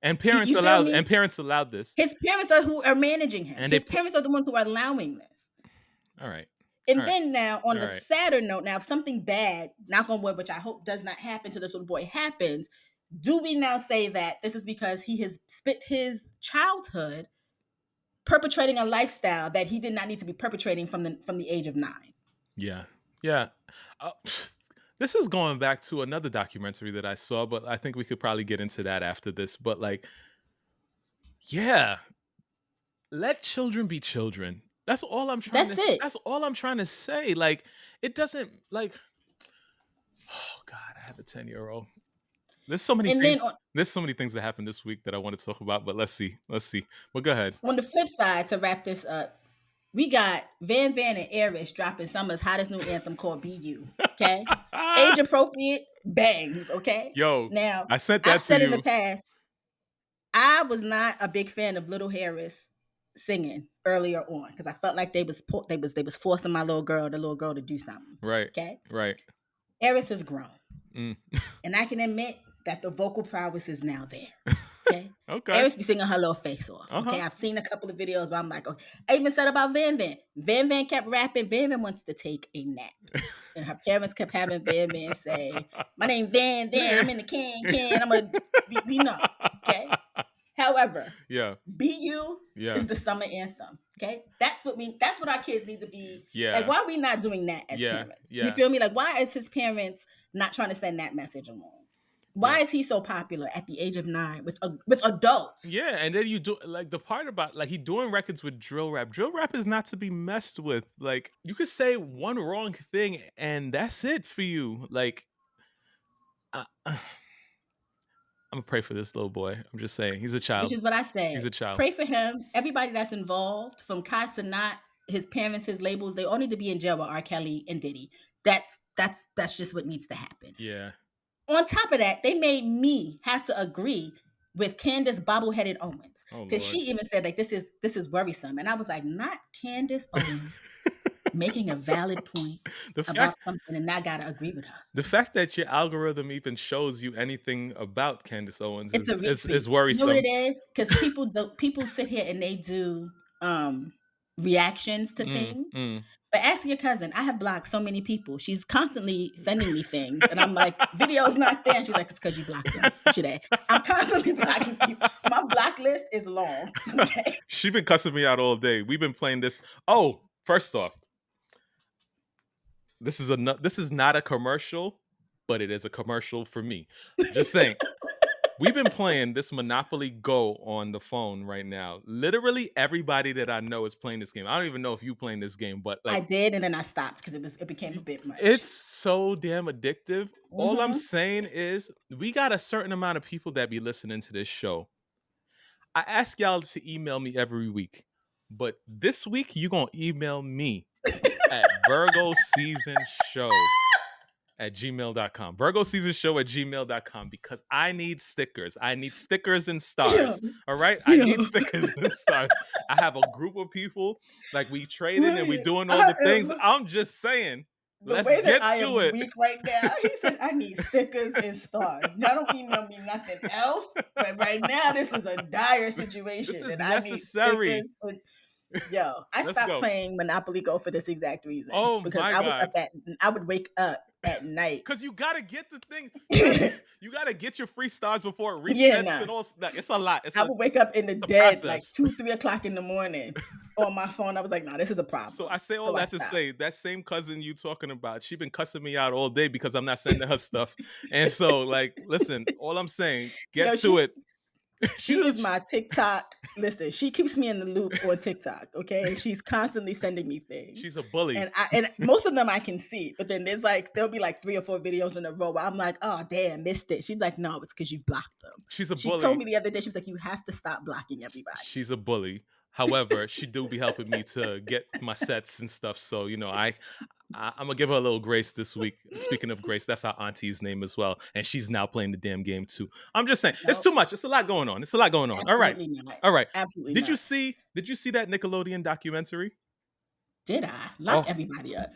And parents You feel allowed me? and parents allowed this. His parents are who are managing him. And his parents are the ones who are allowing this. All right. And All then right. now, on All the right. sadder note, now if something bad, knock on wood, which I hope does not happen to this little boy, happens, do we now say that this is because he has spent his childhood perpetrating a lifestyle that he did not need to be perpetrating from the age of 9? Yeah. Yeah. This is going back to another documentary that I saw, but I think we could probably get into that after this. But like, yeah, let children be children. That's all I'm trying That's it. That's all I'm trying to say. Like, it doesn't like. Oh God, I have a 10-year-old. There's so many things. There's so many things that happened this week that I want to talk about. But let's see. But go ahead. On the flip side, to wrap this up, we got VanVan Heiress dropping summer's hottest new anthem called "BU." Okay, age appropriate bangs. Okay, yo. Now I sent that I've said to in you. the past, I was not a big fan of Lil Harris singing earlier on because I felt like they was forcing the little girl to do something. Right. Okay. Right. Harris has grown, and I can admit that the vocal prowess is now there. Okay. Okay. Harris be singing her little face off. Okay. I've seen a couple of videos where I'm like, okay. I even said about VanVan. VanVan kept rapping. VanVan wants to take a nap. And her parents kept having VanVan say, my name VanVan. I'm in the can. I'm a, we know. Okay. However, BU is the summer anthem. Okay. That's what our kids need to be. Yeah. Like, why are we not doing that as parents? You feel me? Like, why is his parents not trying to send that message along? Why is he so popular at the age of 9 with adults? Yeah, and then you do like the part about like he doing records with drill rap. Drill rap is not to be messed with. Like, you could say one wrong thing and that's it for you. Like, I'm gonna pray for this little boy. I'm just saying, he's a child. Which is what I say. He's a child. Pray for him. Everybody that's involved, from Kai Cenat, his parents, his labels, they all need to be in jail with R. Kelly and Diddy. That's just what needs to happen. Yeah. On top of that, they made me have to agree with Candace Bobbleheaded Owens because she even said like this is worrisome, and I was like, not Candace Owens making a valid point about something, and I gotta agree with her. The fact that your algorithm even shows you anything about Candace Owens is worrisome. You know what it is? Because people sit here and they do reactions to things. But ask your cousin. I have blocked so many people. She's constantly sending me things. And I'm like, video's not there. And she's like, it's because you blocked them, Joyhdae. I'm constantly blocking people. My block list is long. Okay. She's been cussing me out all day. We've been playing this. Oh, first off, this is not a commercial, but it is a commercial for me. Just saying. We've been playing this Monopoly Go on the phone right now. Literally everybody that I know is playing this game. I don't even know if you playing this game, but I like did, and then I stopped because it became a bit much. it's so damn addictive. All I'm Mhm. saying is we got a certain amount of people that be listening to this show. I ask y'all to email me every week, but this week you gonna email me at Virgo Season Show at gmail.com. Virgo Season Show at gmail.com because I need stickers. I need stickers and stars. All right. I need stickers and stars. I have a group of people like we trading and we doing all the things. I'm just saying, The let's way that get I to am it. weak right now, he said, I need stickers and stars. Y'all don't email me nothing else. But right now, this is a dire situation. This is And I need necessary. stickers. And, yo, I Let's stopped go. playing Monopoly Go for this exact reason. Oh because my I was God. I would wake up at night. Because you gotta get the thing. You gotta get your free stars before it resets Yeah, nah. and all. It's a lot. I would wake up in the dead like process. 2, 3 o'clock in the morning on my phone. I was like, nah, this is a problem. So I say all that to say that same cousin you talking about, she been cussing me out all day because I'm not sending her stuff. And so, like, listen, all I'm saying, get to it. She is my TikTok. Listen, she keeps me in the loop on TikTok. Okay, she's constantly sending me things. She's a bully, and most of them I can see, but then there'll be like 3 or 4 videos in a row where I'm like, oh damn, missed it. She's like, no, it's because you've blocked them. She's a She bully. told me the other day, she was like, you have to stop blocking everybody. She's a bully. However, she do be helping me to get my sets and stuff. So I'm gonna give her a little grace this week. Speaking of grace, that's our auntie's name as well, and she's now playing the damn game too. I'm just saying, It's too much. It's a lot going on. Absolutely not. All right. Absolutely. Did you see that Nickelodeon documentary? Did I lock everybody up?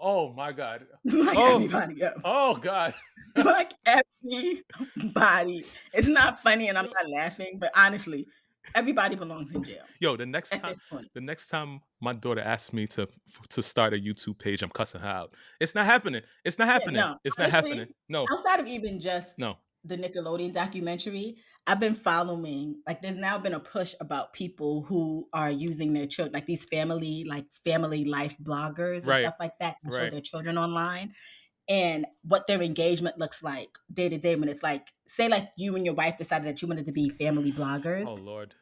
Oh my God! Everybody up. Oh God! Lock everybody. It's not funny, and I'm not laughing, but honestly, everybody belongs in jail. Yo, the next time my daughter asks me to start a YouTube page, I'm cussing her out. It's not happening. It's not happening. Yeah, no, it's honestly, not happening. No. Outside of even just no the Nickelodeon documentary, I've been following, like there's now been a push about people who are using their children, like these family life bloggers and stuff like that, and show their children online. And what their engagement looks like day to day when it's like, say like you and your wife decided that you wanted to be family bloggers. Oh Lord.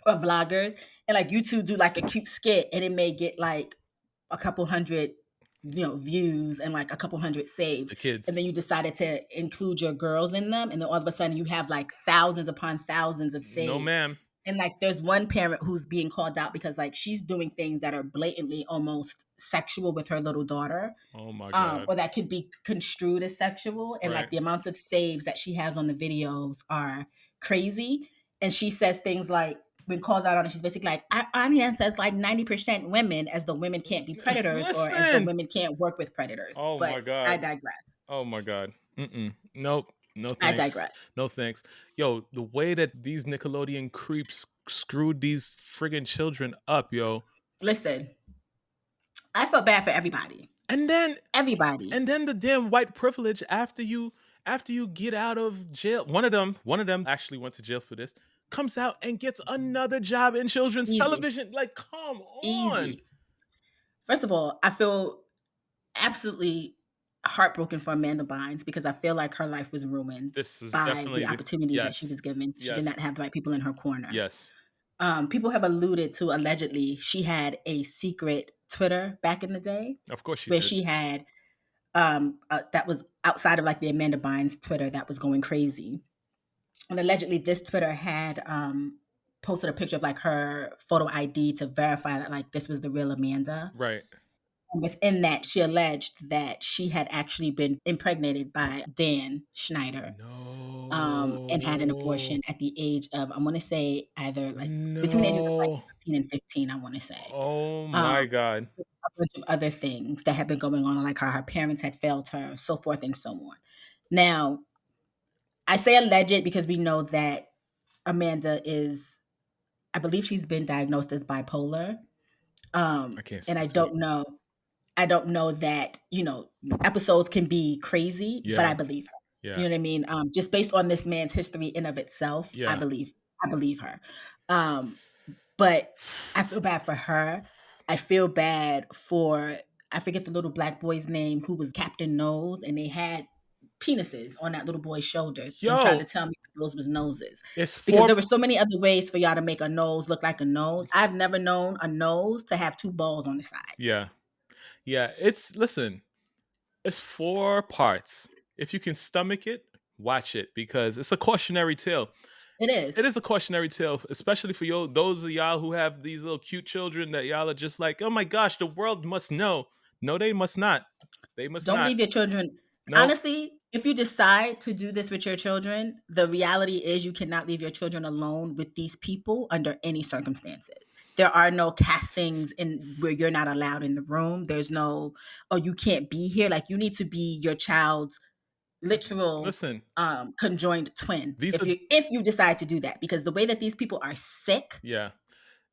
Or vloggers, and like you two do like a cute skit and it may get like a couple hundred views and like a couple hundred saves. The kids. And then you decided to include your girls in them, and then all of a sudden you have like thousands upon thousands of saves. No ma'am. And like there's one parent who's being called out because like she's doing things that are blatantly almost sexual with her little daughter. Oh my God. Or that could be construed as sexual. And like the amounts of saves that she has on the videos are crazy. And she says things like, when called out on it, she's basically like, Anya says like 90% women, as the women can't be predators. Or as the women can't work with predators. Oh but my God. I digress. Oh my God. Nope. No thanks. I digress. No thanks. Yo, the way that these Nickelodeon creeps screwed these friggin' children up, yo. Listen, I felt bad for everybody. And then everybody. And then the damn white privilege after you get out of jail. One of them actually went to jail for this. Comes out and gets another job in children's television. Like, come on. Easy. First of all, I feel absolutely heartbroken for Amanda Bynes because I feel like her life was ruined by the opportunities that she was given. She did not have the right people in her corner. Yes. People have alluded to allegedly she had a secret Twitter back in the day. Of course she did. Where did. she had that was outside of like the Amanda Bynes Twitter that was going crazy. And allegedly this Twitter had posted a picture of like her photo ID to verify that like this was the real Amanda. Right. And within that, she alleged that she had actually been impregnated by Dan Schneider. No. And had an abortion at the age of, I want to say either like between the ages of like 13 and 15, I want to say. Oh my God. A bunch of other things that had been going on, like her parents had failed her, so forth and so on. Now, I say alleged because we know that Amanda is, I believe she's been diagnosed as bipolar. I can't And speak to it. I don't know that, episodes can be crazy, but I Yeah. believe her. Yeah. You know what I mean? Just based on this man's history in of itself, Yeah. I believe her. But I feel bad for her. I feel bad for, I forget the little black boy's name who was Captain Nose, and they had penises on that little boy's shoulders and tried to Yo, tell me that those was noses. it's Because four. there were so many other ways for y'all to make a nose look like a nose. I've never known a nose to have two balls on the side. Yeah. Yeah. Listen, it's 4 parts. If you can stomach it, watch it because it's a cautionary tale. It It is. is a cautionary tale, especially for those of y'all who have these little cute children that y'all are just like, oh my gosh, the world must know. No, they must not. They must Don't not. leave your children. No. Honestly, if you decide to do this with your children, the reality is you cannot leave your children alone with these people under any circumstances. There are no castings in where you're not allowed in the room. There's no, oh, you can't be here. Like you need to be your child's literal Listen, conjoined twin these are if you decide to do that. Because the way that these people are sick, yeah.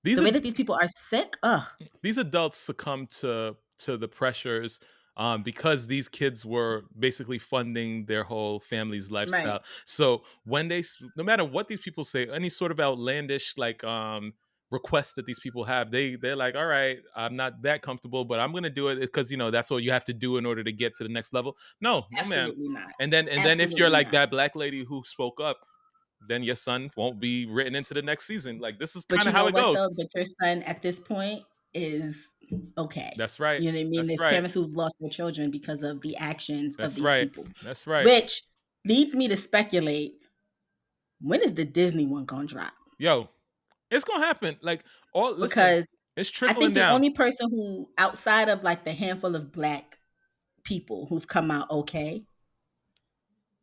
the These are way that these people are sick, ugh, these adults succumb to the pressures because these kids were basically funding their whole family's right. lifestyle. So when no matter what these people say, any sort of outlandish like requests that these people have, they're like, all right, I'm not that comfortable, but I'm gonna do it because that's what you have to do in order to get to the next level. No, no, ma'am. Absolutely not. And then if you're Absolutely like not. that black lady who spoke up, then your son won't be written into the next season. Like this is But kind you of how know it what goes. though? But your son at this point is okay. That's right. You know what I mean? That's There's right. parents who've lost their children because of the actions of That's these right. people. That's right. Which leads me to speculate, when is the Disney one gonna drop? Yo, it's gonna happen. Like, all listen, Because it's I trickling think the down. only person who, outside of like the handful of black people who've come out okay,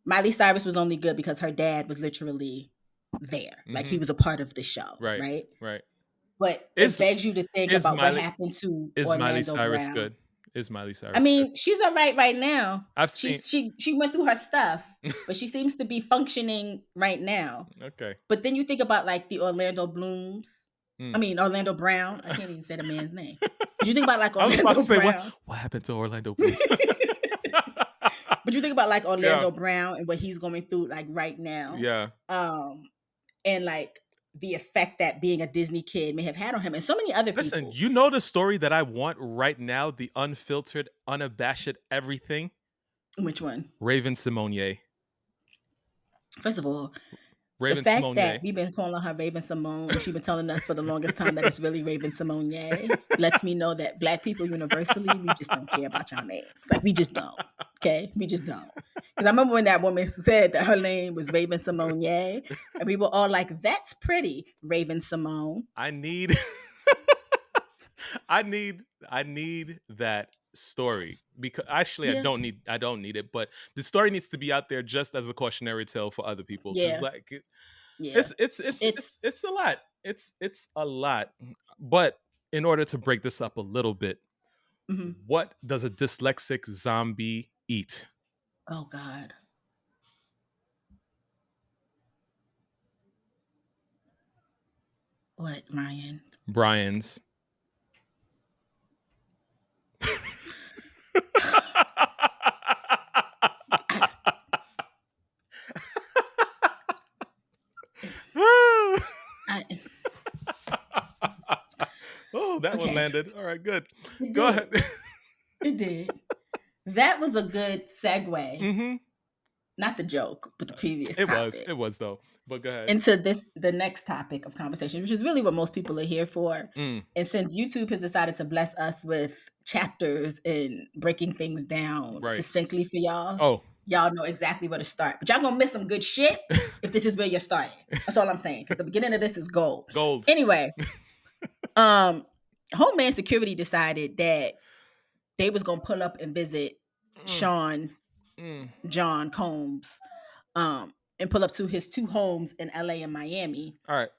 Miley Cyrus was only good because her dad was literally there. Like Hmm. he was a part of the show, Right. right? Right. But it Is begs you to think is about what Miley happened to is Miley Orlando Cyrus Brown. good? Is Miley I Cyrus good? mean, she's all right now. I've seen. She went through her stuff, but she seems to be functioning right now. Okay. But then you think about like the Orlando Blooms. I Mm. mean Orlando Brown. I can't even say the man's name. But you think about like I was about to Orlando say what Brown. what happened to Orlando Bloom? But you think about like Yeah. Orlando Brown and what he's going through like right now. Yeah. And like the effect that being a Disney kid may have had on him and so many other Listen, people. you know the story that I want right now, the unfiltered, unabashed everything? Which one? Raven-Symoné. First of all, the fact that Raven-Symoné. we've been calling her Raven-Symoné and she's been telling us for the longest time that it's really Raven-Symoné lets me know that black people universally, we just don't care about your names. Like, we just don't. Okay? We just don't. Because I remember when that woman said that her name was Raven-Symoné, and we were all like, that's pretty, Raven-Symoné. I need I need that story because actually Yeah. I don't need it, but the story needs to be out there just as a cautionary tale for other people because Yeah. like Yeah. It's it's a lot. It's a lot. But in order to break this up a little bit, mhm. what does a dyslexic zombie eat? Oh God. What, Ryan? Brian's. I, Oh, that one okay. landed. All right, good. It Go did. ahead. It did. That was a good segue. Hmm. Not the joke, but the previous It topic was though. But go ahead. into the next topic of conversation, which is really what most people are here for. Mm, And since YouTube has decided to bless us with chapters and breaking things down right. succinctly for y'all, Oh. y'all know exactly where to start. But y'all gonna miss some good shit if this is where you're starting. That's all I'm saying. Because the beginning of this is gold. Gold. Anyway, Homeland Security decided that they was gonna pull up and visit Mm, Sean mm. John Combs, and pull up to his two homes in LA and Miami. All right.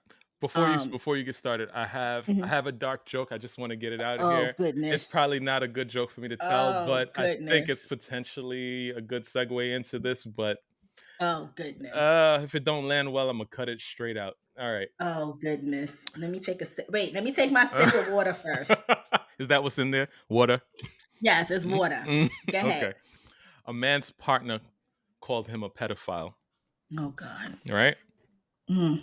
Um, Before you get started, I mhm. have a dark joke. I just want to get it out of Oh here. It's goodness. probably not a good joke for me to tell, Oh but I think it's goodness. potentially a good segue into this. But Oh goodness. if it don't land well, I'm gonna cut it straight out. All right. Oh goodness. Let me take a sip. Wait, let me take my sip of water first. Is that what's in there? Water? Yes, it's water. Go ahead. Okay. A man's partner called him a pedophile. Oh God. Right? Mm.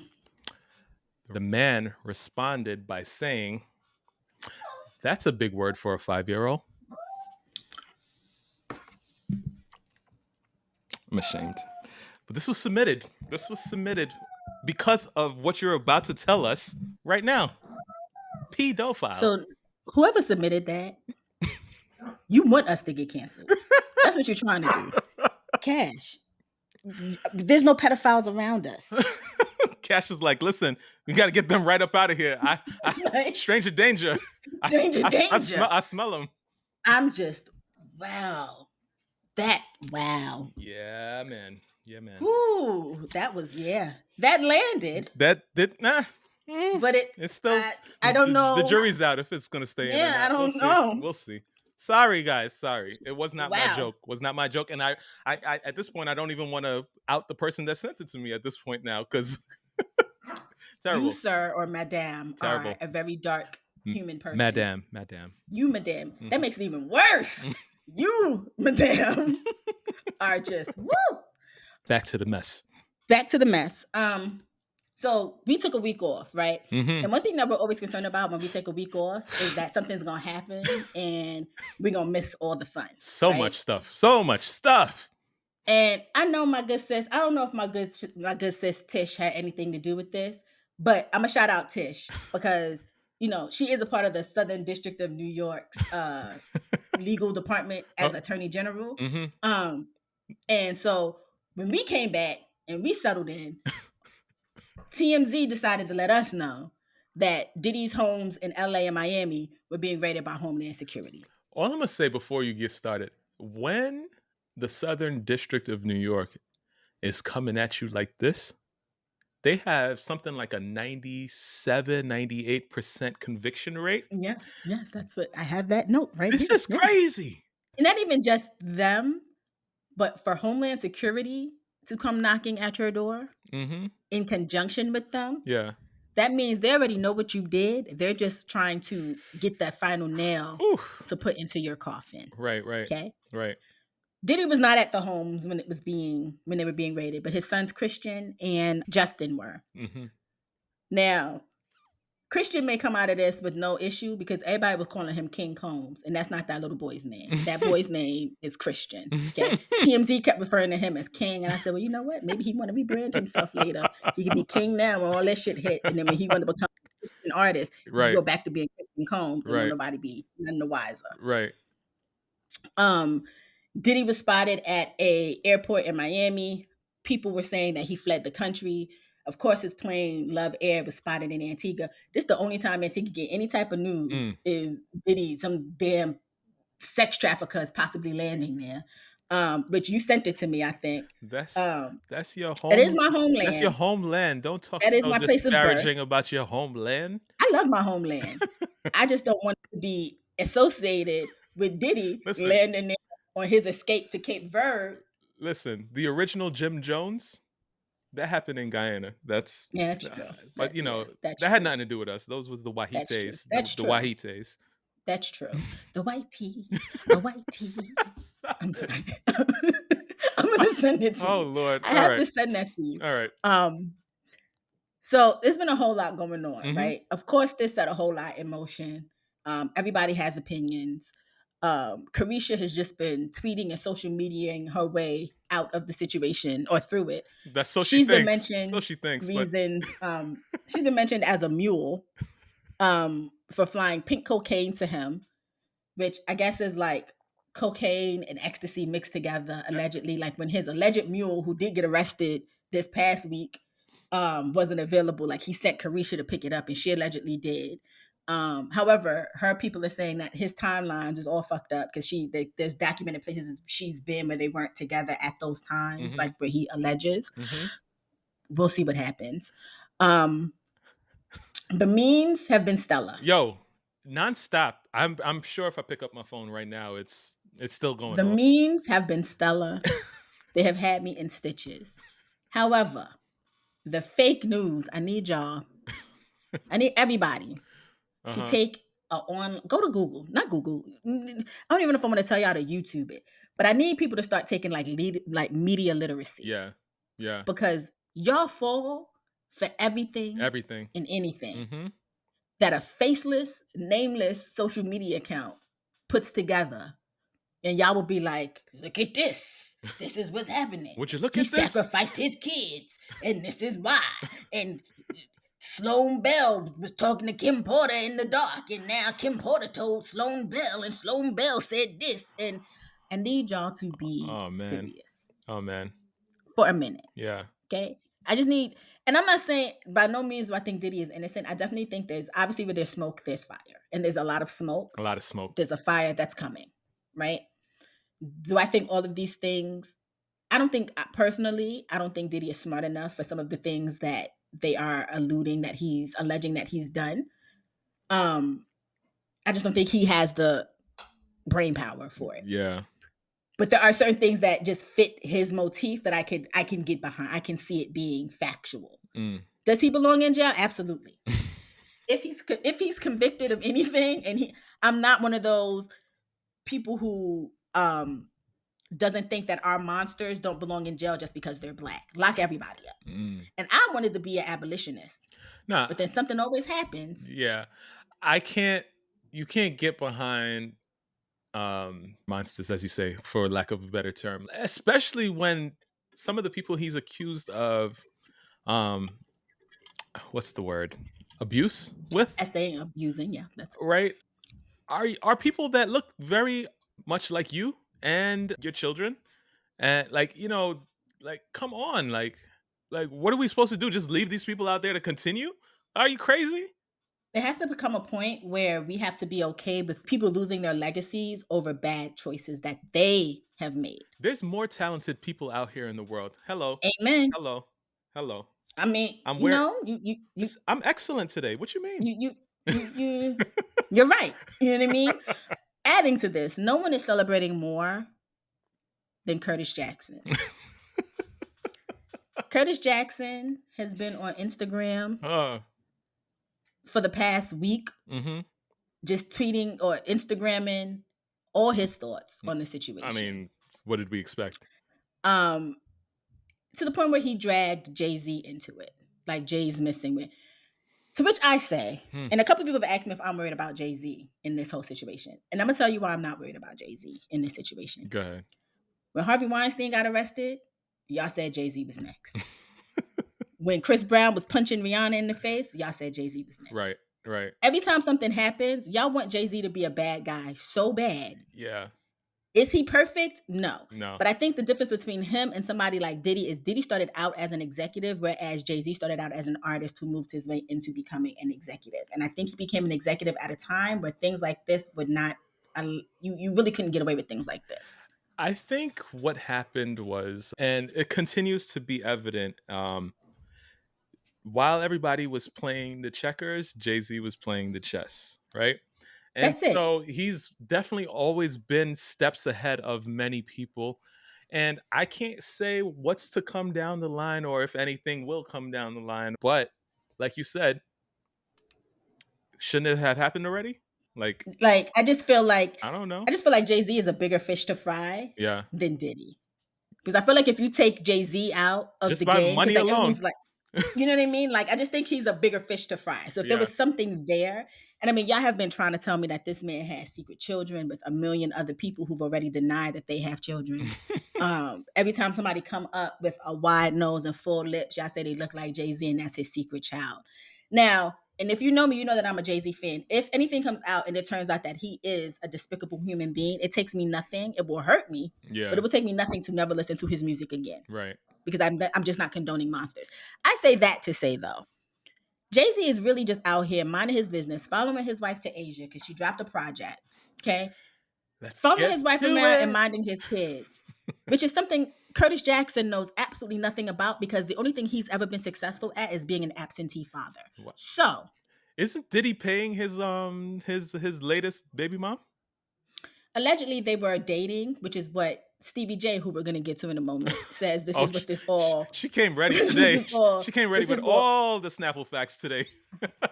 The man responded by saying, "That's a big word for a 5-year-old." I'm ashamed. But this was submitted. This was submitted because of what you're about to tell us right now. Pedophile. So whoever submitted that, you want us to get canceled. That's what you're trying to do. Cash. There's no pedophiles around us. Cash is like, listen, we got to get them right up out of here. Like, stranger danger. Stranger danger. I smell them. I'm just, wow. Wow. Yeah, man. Yeah, man. Ooh, that was, that landed. That did, but it's still, I don't know. The jury's out if it's going to stay in or not. I don't know. We'll see. Sorry, guys. Sorry. It was not my Wow. joke. Was not my joke. And I at this point, I don't even want to out the person that sent it to me at this point now, because terrible. You, sir, or madame, terrible. are a very dark human person. Madame. You, madame. That makes it even worse. You, madame, are just, woo. Back to the mess. So we took a week off, right? Mm-hmm. And one thing that we're always concerned about when we take a week off is that something's gonna happen and we're gonna miss all the fun. So much stuff. And I know my good sis. I don't know if my good sis Tish had anything to do with this, but I'm gonna shout out Tish because she is a part of the Southern District of New York's legal department as Attorney General. Mm-hmm. And so when we came back and we settled in, TMZ decided to let us know that Diddy's homes in LA and Miami were being raided by Homeland Security. All I'm going to say before you get started, when the Southern District of New York is coming at you like this, they have something like a 97, 98% conviction rate. Yes, that's what I have that note right here. This is crazy. And not even just them, but for Homeland Security to come knocking at your door in conjunction with them. Yeah. That means they already know what you did. They're just trying to get that final nail to put into your coffin. Right. Okay. Right. Diddy was not at the homes when they were being raided, but his sons Christian and Justin were. Mm-hmm. Now, Christian may come out of this with no issue because everybody was calling him King Combs, and that's not that little boy's name. That boy's name is Christian. Okay, TMZ kept referring to him as King, and I said, well, you know what? Maybe he want to rebrand himself later. He could be King now when all that shit hit, and then when he want to become a Christian artist, he go back to being King Combs, and nobody be none the wiser. Right. Diddy was spotted at a airport in Miami. People were saying that he fled the country. Of course, his plane, Love Air, was spotted in Antigua. This is the only time Antigua get any type of news is Diddy, some damn sex traffickers possibly landing there. But you sent it to me, I think. That's your home. That is my homeland. That's your homeland. Don't talk that is my place of birth. About your homeland. I love my homeland. I just don't want to be associated with Diddy landing there on his escape to Cape Verde. Listen, the original Jim Jones, that happened in Guyana. That's true. But that had nothing to do with us. Those was the Wahites. That's true. The Wahites. That's true. The white tea. I'm sorry. I'm gonna send it to you. Oh Lord. I have to send that to you. All right. So there's been a whole lot going on, right? Of course, this set a whole lot in motion. Everybody has opinions. Carisha has just been tweeting and social mediaing her way out of the situation or through it. That's so she's been mentioned. So she thinks reasons. She's been mentioned as a mule for flying pink cocaine to him, which I guess is like cocaine and ecstasy mixed together, allegedly. Like when his alleged mule, who did get arrested this past week, wasn't available. Like he sent Carisha to pick it up, and she allegedly did. However, her people are saying that his timelines is all fucked up because there's documented places she's been where they weren't together at those times, like where he alleges. We'll see what happens. The memes have been stellar. Yo, nonstop. I'm sure if I pick up my phone right now, it's still going. The memes have been stellar. They have had me in stitches. However, the fake news. I need y'all. I need everybody to take go to Google, not Google. I don't even know if I'm going to tell y'all to YouTube it, but I need people to start taking like media literacy. Yeah. Yeah. Because y'all fall for everything Everything and anything that a faceless, nameless social media account puts together. And y'all will be like, look at this. This is what's happening. Would you look he at this? sacrificed his kids, and this is why. And Sloan Bell was talking to Kim Porter in the dark, and now Kim Porter told Sloan Bell, and Sloan Bell said this. And I need y'all to be serious. Oh, man. For a minute. Yeah. Okay? I just need, and I'm not saying, by no means do I think Diddy is innocent. I definitely think there's, obviously where there's smoke, there's fire. And there's a lot of smoke. A lot of smoke. There's a fire that's coming, right? Do I think all of these things? I don't think, personally, I don't think Diddy is smart enough for some of the things that they are alleging that he's done. I just don't think he has the brain power for it. Yeah. But there are certain things that just fit his motif that I can get behind. I can see it being factual. Does he belong in jail? Absolutely. If he's convicted of anything, and I'm not one of those people who doesn't think that our monsters don't belong in jail just because they're black. Lock everybody up. And I wanted to be an abolitionist. Nah, but then something always happens. Yeah. You can't get behind monsters, as you say, for lack of a better term, especially when some of the people he's accused of what's the word? Abuse with? Abusing, yeah. That's right. Are people that look very much like you and your children. And like, come on, like what are we supposed to do? Just leave these people out there to continue? Are you crazy? It has to become a point where we have to be okay with people losing their legacies over bad choices that they have made. There's more talented people out here in the world. Hello. Amen. Hello. I mean, I'm excellent today. What you mean? You're right. You know what I mean? Adding to this, no one is celebrating more than Curtis Jackson. Curtis Jackson has been on Instagram for the past week, just tweeting or Instagramming all his thoughts on the situation. I mean, what did we expect? To the point where he dragged Jay-Z into it. Like, Jay's missing with. To which I say, and a couple of people have asked me if I'm worried about Jay-Z in this whole situation. And I'm going to tell you why I'm not worried about Jay-Z in this situation. Go ahead. When Harvey Weinstein got arrested, y'all said Jay-Z was next. When Chris Brown was punching Rihanna in the face, y'all said Jay-Z was next. Right. Every time something happens, y'all want Jay-Z to be a bad guy so bad. Yeah. Is he perfect? No. No. But I think the difference between him and somebody like Diddy is Diddy started out as an executive, whereas Jay-Z started out as an artist who moved his way into becoming an executive. And I think he became an executive at a time where things like this would not, you really couldn't get away with things like this. I think what happened was, and it continues to be evident, while everybody was playing the checkers, Jay-Z was playing the chess, right? And so he's definitely always been steps ahead of many people. And I can't say what's to come down the line or if anything will come down the line. But like you said, shouldn't it have happened already? Like I just feel like, I don't know. I just feel like Jay-Z is a bigger fish to fry than Diddy. Because I feel like if you take Jay-Z out of just the by game, money alone. You know what I mean? Like, I just think he's a bigger fish to fry. So if there was something there, and I mean, y'all have been trying to tell me that this man has secret children with a million other people who've already denied that they have children. Every time somebody come up with a wide nose and full lips, y'all say they look like Jay-Z and that's his secret child. Now, and if you know me, you know that I'm a Jay-Z fan. If anything comes out and it turns out that he is a despicable human being, it takes me nothing. It will hurt me, but it will take me nothing to never listen to his music again. Right. Because I'm just not condoning monsters. I say that to say, though, Jay-Z is really just out here minding his business, following his wife to Asia because she dropped a project, okay? Following his wife around and minding his kids, which is something Curtis Jackson knows absolutely nothing about because the only thing he's ever been successful at is being an absentee father. What? So, isn't Diddy paying his latest baby mom? Allegedly, they were dating, which is what Stevie J, who we're gonna get to in a moment, says this Oh, is what this all. she came ready This today. is all. She came ready This with is what. all the Snapple facts today.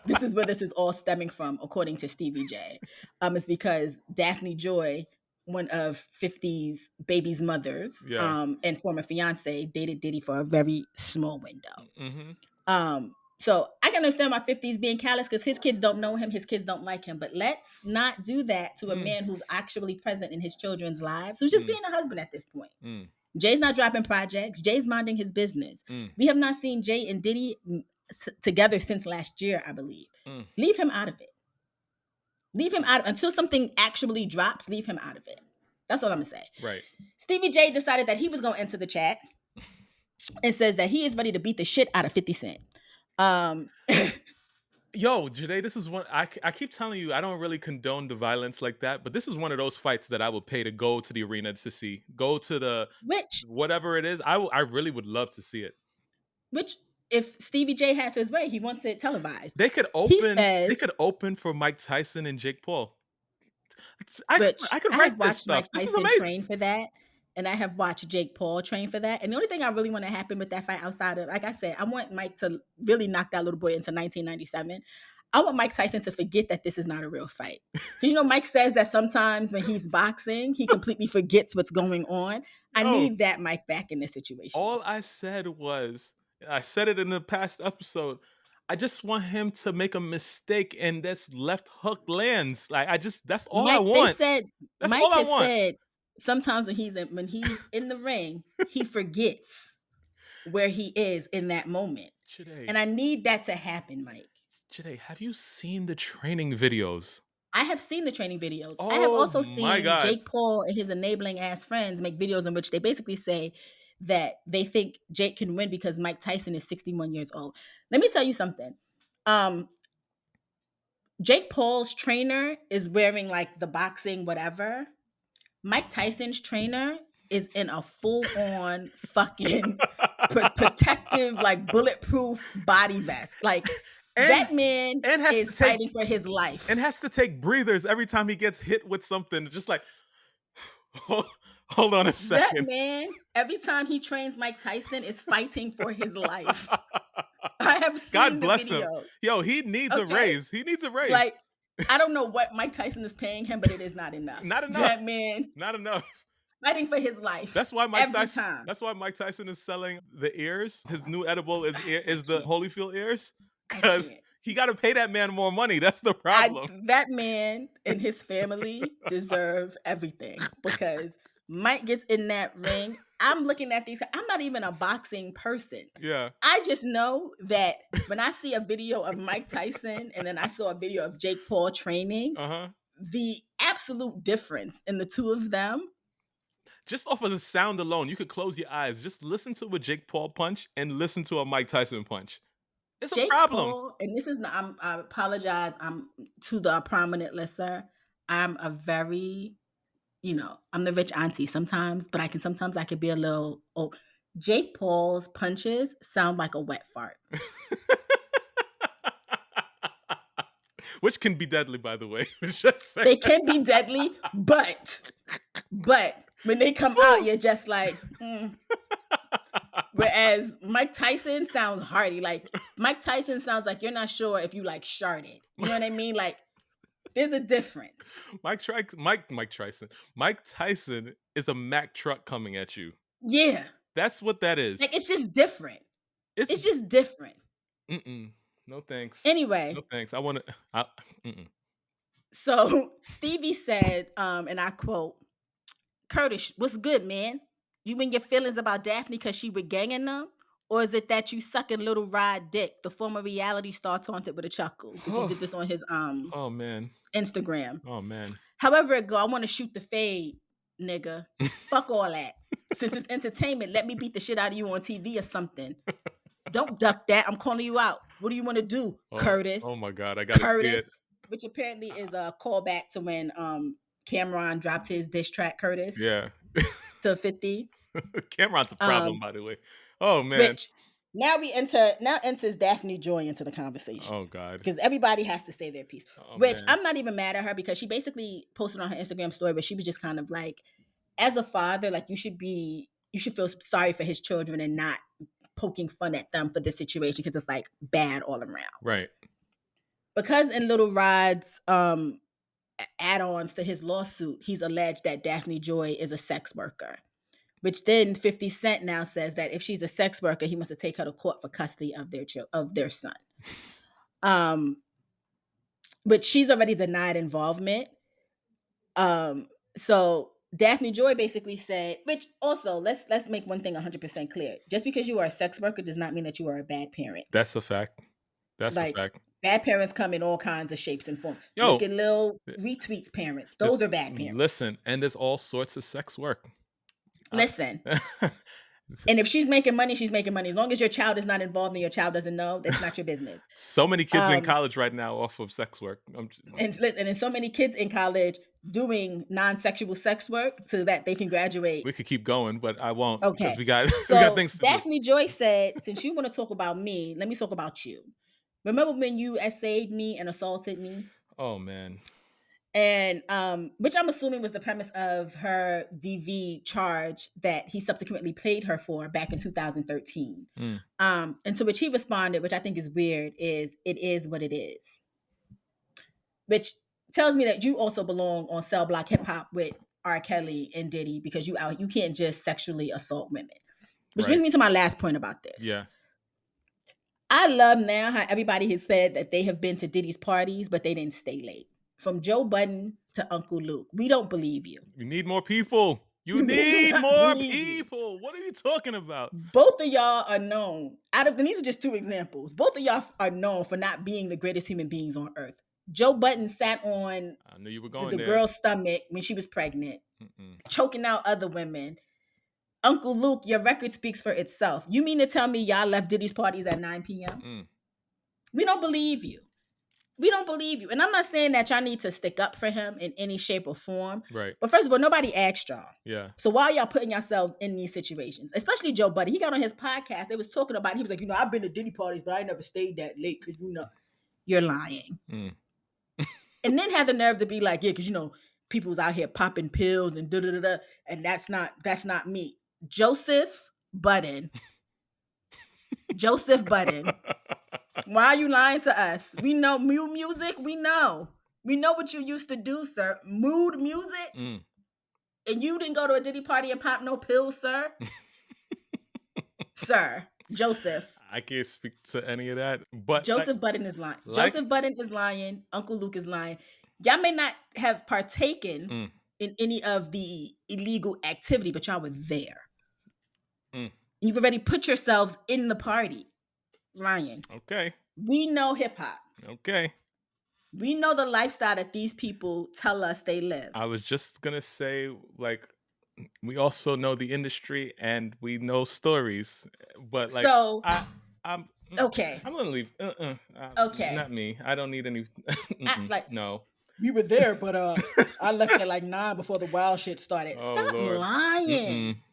This is where this is all stemming from, according to Stevie J. It's because Daphne Joy, one of 50's baby's mothers, Yeah. and former fiance, dated Diddy for a very small window. Mm-hmm. So I can understand why 50's being callous because his kids don't know him, his kids don't like him. But let's not do that to a man who's actually present in his children's lives, who's just being a husband at this point. Jay's not dropping projects. Jay's minding his business. We have not seen Jay and Diddy together since last year, I believe. Leave him out of it. Leave him out until something actually drops. Leave him out of it. That's all I'm gonna say. Right. Stevie J decided that he was gonna enter the chat and says that he is ready to beat the shit out of 50 Cent. Yo, Joyhdae, this is one I keep telling you I don't really condone the violence like that, but this is one of those fights that I would pay to go to the arena to see. Go to the whatever it is. I really would love to see it. Which, if Stevie J has his way, he wants it televised. They could open for Mike Tyson and Jake Paul. I could write this stuff. Mike Tyson train for that. And I have watched Jake Paul train for that. And the only thing I really want to happen with that fight outside of, like I said, I want Mike to really knock that little boy into 1997. I want Mike Tyson to forget that this is not a real fight. Because, Mike says that sometimes when he's boxing, he completely forgets what's going on. I need that Mike back in this situation. All I said was, I said it in the past episode, I just want him to make a mistake and that's left hook lands. Like, that's all I want. Mike has said sometimes when he's in the ring, he forgets where he is in that moment. Joyhdae, and I need that to happen, Mike. Joyhdae, have you seen the training videos? I have seen the training videos. I have also seen Jake Paul and his enabling ass friends make videos in which they basically say that they think Jake can win because Mike Tyson is 61 years old. Let me tell you something. Jake Paul's trainer is wearing like the boxing whatever. Mike Tyson's trainer is in a full-on fucking protective, like bulletproof body vest. Like that man is fighting for his life. And has to take breathers every time he gets hit with something. It's just like, hold on a second. That man, every time he trains Mike Tyson, is fighting for his life. I have seen God bless the video. him. Yo, he needs a raise. He needs a raise. Like, I don't know what Mike Tyson is paying him, but it is not enough. Not enough. That man, not enough. Fighting for his life. That's why Mike Tyson. That's why Mike Tyson is selling the ears. His new edible is the Holyfield ears, because he got to pay that man more money. That's the problem. That man and his family deserve everything, because Mike gets in that ring. I'm looking at these. I'm not even a boxing person. Yeah. I just know that when I see a video of Mike Tyson and then I saw a video of Jake Paul training, the absolute difference in the two of them. Just off of the sound alone, you could close your eyes. Just listen to a Jake Paul punch and listen to a Mike Tyson punch. It's a problem. Paul, and this is not, I apologize. I'm to the prominent listener. I'm a very, I'm the rich auntie sometimes, but I could be a little old. Jake Paul's punches sound like a wet fart. Which can be deadly, by the way. Just saying. They can be deadly, but when they come out, you're just like, Whereas Mike Tyson sounds hearty. Like, Mike Tyson sounds like you're not sure if you like sharted. You know what I mean? Like, there's a difference. Mike Tyson is a Mack truck coming at you. Yeah. That's what that is. Like, it's just different. It's just different. No thanks. Anyway. No thanks. I want to. So Stevie said, and I quote, "Curtis, what's good, man? You in your feelings about Daphne because she was ganging them? Or is it that you sucking little Rod dick?" The former reality star taunted with a chuckle, because he did this on his Instagram. Oh man. However it go, I want to shoot the fade, nigga. Fuck all that. Since it's entertainment, let me beat the shit out of you on TV or something. Don't duck that. I'm calling you out. What do you want to do, Curtis? Oh my God, I gotta see it. Which apparently is a callback to when Cameron dropped his diss track, Curtis. Yeah. To 50. Cameron's a problem, by the way. Oh man. Which now enters Daphne Joy into the conversation. Oh God. Because everybody has to say their piece. Which, man, I'm not even mad at her, because she basically posted on her Instagram story, but she was just kind of like, as a father, like you should feel sorry for his children and not poking fun at them for this situation because it's like bad all around. Right. Because in Little Rod's add-ons to his lawsuit, he's alleged that Daphne Joy is a sex worker, which then 50 Cent now says that if she's a sex worker, he must take her to court for custody of their son. But she's already denied involvement. So Daphne Joy basically said, which also let's make one thing 100% clear. Just because you are a sex worker does not mean that you are a bad parent. That's a fact. That's like, a fact. Bad parents come in all kinds of shapes and forms. Yo, look at Lil Retweet's parents. Those are bad parents. Listen, and there's all sorts of sex work. Listen. And if she's making money, she's making money. As long as your child is not involved and your child doesn't know, that's not your business. So many kids in college right now off of sex work. And so many kids in college doing non-sexual sex work so that they can graduate. We could keep going, but I won't. Okay. Because we got things to Daphne Joy said, since you want to talk about me, let me talk about you. Remember when you essayed me and assaulted me? Oh, man. And which I'm assuming was the premise of her DV charge that he subsequently paid her for back in 2013. And to which he responded, which I think is weird, is it is what it is. Which tells me that you also belong on Cell Block Hip Hop with R. Kelly and Diddy because you can't just sexually assault women. Which brings me to my last point about this. Yeah. I love now how everybody has said that they have been to Diddy's parties, but they didn't stay late. From Joe Budden to Uncle Luke. We don't believe you. You need more people. You need more people. What are you talking about? Both of y'all are known. And these are just two examples. Both of y'all are known for not being the greatest human beings on earth. Joe Budden sat on I knew you were going the girl's stomach when she was pregnant, choking out other women. Uncle Luke, your record speaks for itself. You mean to tell me y'all left Diddy's parties at 9 p.m.? We don't believe you. We don't believe you. And I'm not saying that y'all need to stick up for him in any shape or form. Right. But first of all, nobody asked y'all. Yeah. So why are y'all putting yourselves in these situations? Especially Joe Budden. He got on his podcast. They was talking about it. He was like, I've been to Diddy parties, but I never stayed that late because, you're lying. And then had the nerve to be like, yeah, because, people was out here popping pills and da-da-da-da. And that's not me. Joseph Budden. Why are you lying to us? We know mood music. We know what you used to do, sir. Mood music. And you didn't go to a Diddy party and pop no pills, sir. Sir, Joseph. I can't speak to any of that. But Joseph Budden is lying. Joseph Budden is lying. Uncle Luke is lying. Y'all may not have partaken in any of the illegal activity, but y'all were there. You've already put yourselves in the party. Ryan. Okay. We know hip hop. Okay. We know the lifestyle that these people tell us they live. I was just gonna say, we also know the industry and we know stories, but so I'm okay. I'm gonna leave. Okay. Not me. I don't need any. No. We were there, but I left at 9 before the wild shit started. Oh, Stop Lord. lying.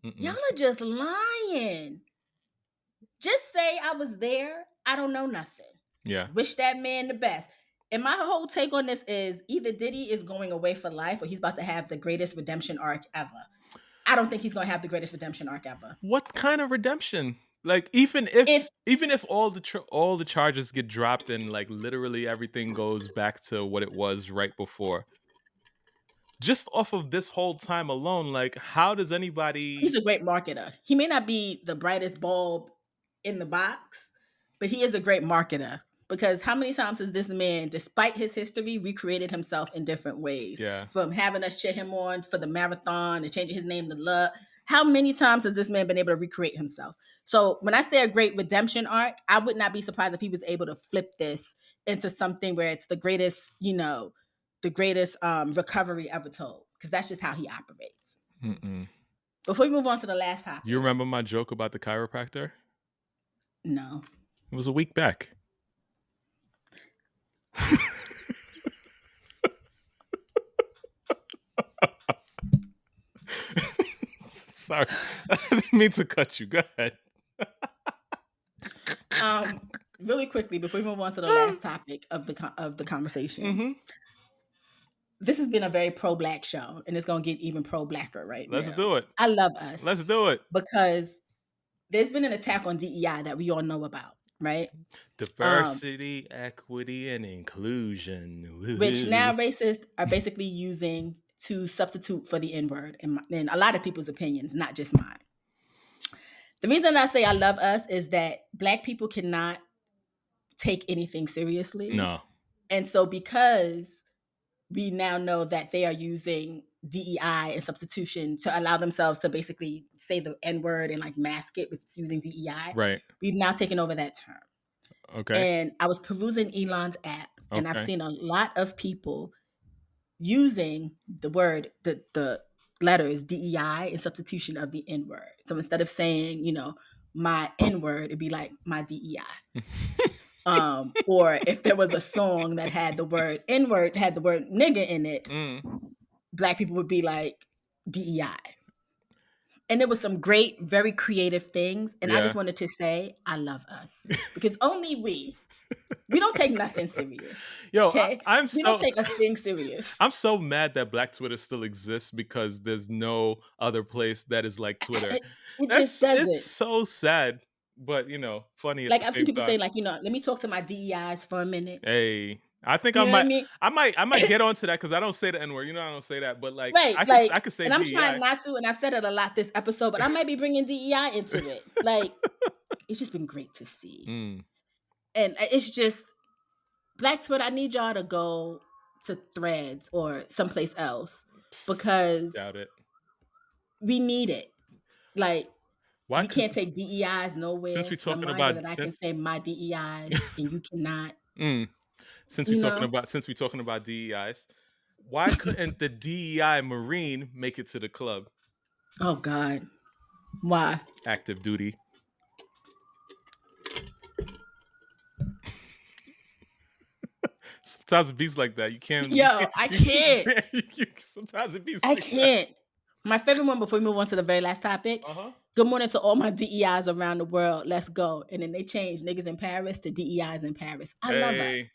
Y'all are just lying. Just say I was there. I don't know nothing. Yeah. Wish that man the best. And my whole take on this is either Diddy is going away for life or he's about to have the greatest redemption arc ever. I don't think he's going to have the greatest redemption arc ever. What kind of redemption? Even if all the charges get dropped and literally everything goes back to what it was right before. Just off of this whole time alone, how does anybody... He's a great marketer. He may not be the brightest bulb in the box, but he is a great marketer. Because how many times has this man, despite his history, recreated himself in different ways? Yeah. From having us cheer him on for the marathon and changing his name to Love. How many times has this man been able to recreate himself? So when I say a great redemption arc, I would not be surprised if he was able to flip this into something where it's the greatest, recovery ever told. Because that's just how he operates. Before we move on to the last topic. You remember my joke about the chiropractor? No. It was a week back. Sorry, I didn't mean to cut you. Go ahead. Really quickly before we move on to the last topic of the conversation, this has been a very pro-black show, and it's gonna get even pro-blacker right Let's now. do it. I love us. Let's do it. Because there's been an attack on DEI that we all know about, right? Diversity, equity, and inclusion. Which Woo-hoo. now racists are basically using to substitute for the N-word in a lot of people's opinions, not just mine. The reason I say I love us is that Black people cannot take anything seriously. No. And so because we now know that they are using DEI and substitution to allow themselves to basically say the N-word and like mask it with using DEI, Right. we've now taken over that term. Okay. And I was perusing Elon's app, and I've Okay. seen a lot of people using the word, the letters DEI in substitution of the N-word. So instead of saying, my N-word, it'd be like my DEI. Or if there was a song that had the word N-word, had the word nigga in it, Black people would be like DEI. And there was some great, very creative things. And I just wanted to say, I love us. Because only we don't take nothing serious. Yo, okay? We don't take a thing serious. I'm so mad that Black Twitter still exists because there's no other place that is like Twitter. It just doesn't. It's so sad, but funny. Like I've seen people say, like, let me talk to my DEIs for a minute. Hey, I think You know what I mean? I might get onto that because I don't say the N-word. I don't say that, but like, right, I could say. And I'm DEI. trying not to, and I've said it a lot this episode, but I might be bringing DEI into it. Like, it's just been great to see, and it's just Black Twitter. I need y'all to go to Threads or someplace else because Doubt it. We need it. Like, why we can't take DEIs nowhere. Since we're talking about that, I can say my DEIs and you cannot. Since we're talking about DEIs, why couldn't the DEI Marine make it to the club? Oh God, why? Active duty. Sometimes it beats like that. You can't. Yo, I can't. Sometimes it beats. I can't. My favorite one before we move on to the very last topic. Good morning to all my DEIs around the world. Let's go. And then they changed niggas in Paris to DEIs in Paris. I love us.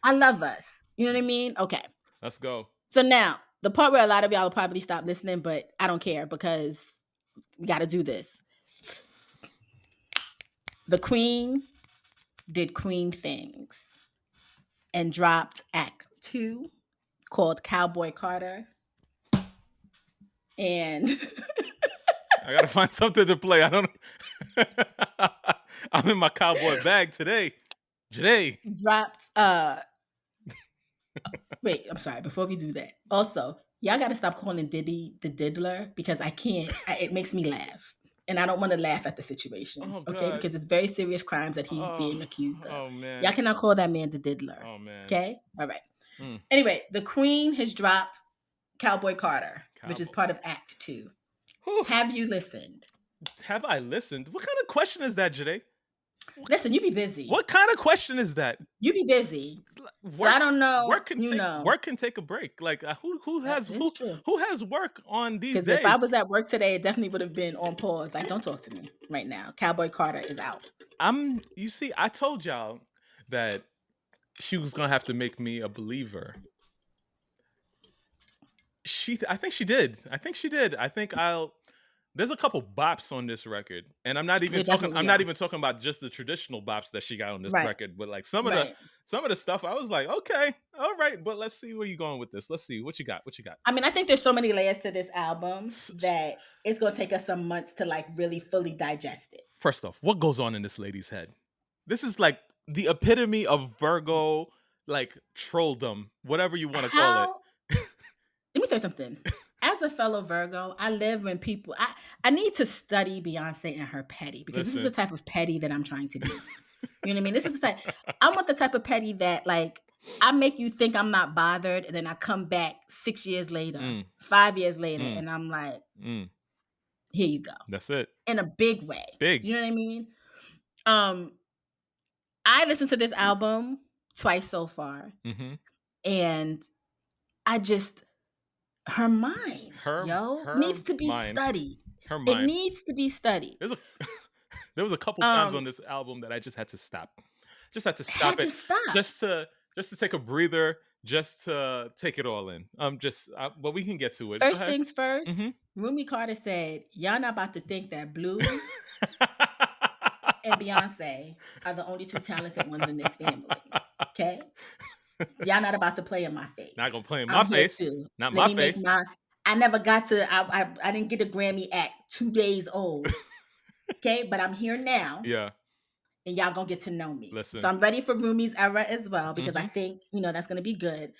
I love us. You know what I mean? Okay. Let's go. So now, the part where a lot of y'all will probably stop listening, but I don't care because we got to do this. The Queen did Queen things and dropped Act 2 called Cowboy Carter. And I gotta find something to play. I don't. I'm in my cowboy bag today. Dropped. Wait, I'm sorry. Before we do that, also, y'all gotta stop calling Diddy the Diddler because I can't. It makes me laugh, and I don't want to laugh at the situation. Okay, because it's very serious crimes that he's being accused of. Oh man, y'all cannot call that man the Diddler. Oh man. Okay, all right. Anyway, the Queen has dropped Cowboy Carter, which is part of Act 2. Have you listened? Have I listened? What kind of question is that, Joyhdae? Listen, you be busy. What kind of question is that? You be busy. So I don't know. Work can take a break. Like who has work on these days? Because if I was at work today, it definitely would have been on pause. Like, don't talk to me right now. Cowboy Carter is out. You see, I told y'all that she was gonna have to make me a believer. I think she did. I think there's a couple bops on this record, and I'm not even talking about just the traditional bops that she got on this record, but like some of the stuff I was like, okay, all right, but let's see where you're going with this. Let's see what you got. I mean, I think there's so many layers to this album that it's gonna take us some months to like really fully digest it. First off, what goes on in this lady's head? This is like the epitome of Virgo, like trolldom, whatever you want to call it. Let me say something. As a fellow Virgo, I live when people... I need to study Beyonce and her petty because this is the type of petty that I'm trying to be. You know what I mean? This is the type... I want the type of petty that, like, I make you think I'm not bothered, and then I come back 6 years later, 5 years later, and I'm like, here you go. That's it. In a big way. Big. You know what I mean? I listened to this album twice so far, and I just... Her mind, needs to be studied. Her mind. It needs to be studied. There was a couple times on this album that I just had to stop. Just to take a breather just to take it all in. But we can get to it. Go First ahead. things first, Mm-hmm. Rumi Carter said, y'all not about to think that Blue and Beyonce are the only two talented ones in this family. Okay? Y'all not about to play in my face. Not gonna play in I'm my here face. too. Not Let my me make face. I never got to, I didn't get a Grammy at 2 days old. Okay? But I'm here now. Yeah. And y'all gonna get to know me. Listen. So I'm ready for Rumi's era as well, because I think, that's gonna be good.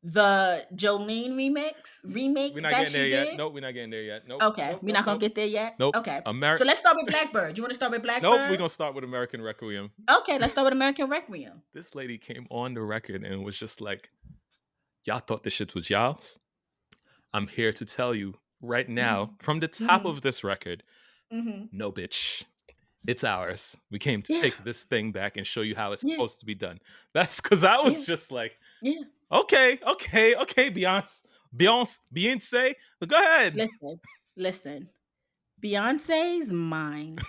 The Jolene remake We're not that getting she there did. yet. Nope, we're not getting there yet. Nope. Okay, Nope, we're nope, not gonna nope. get there yet. Nope. Okay, so let's start with Blackbird. You want to start with Blackbird? Nope, we're gonna start with American Requiem. Okay, let's start with American Requiem. This lady came on the record and was just like, y'all thought this shit was y'all's? I'm here to tell you right now, from the top of this record, no, bitch. It's ours. We came to take this thing back and show you how it's supposed to be done. That's because I was just like, okay, Beyonce, go ahead. Listen. Beyonce's mind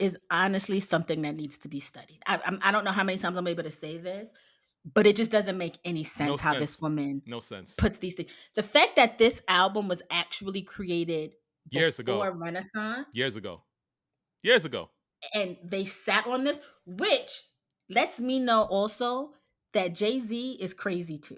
is honestly something that needs to be studied. I don't know how many times I'm able to say this, but it just doesn't make any sense how this woman puts these things. The fact that this album was actually created years ago, Renaissance. Years ago. And they sat on this, which lets me know also that Jay-Z is crazy too.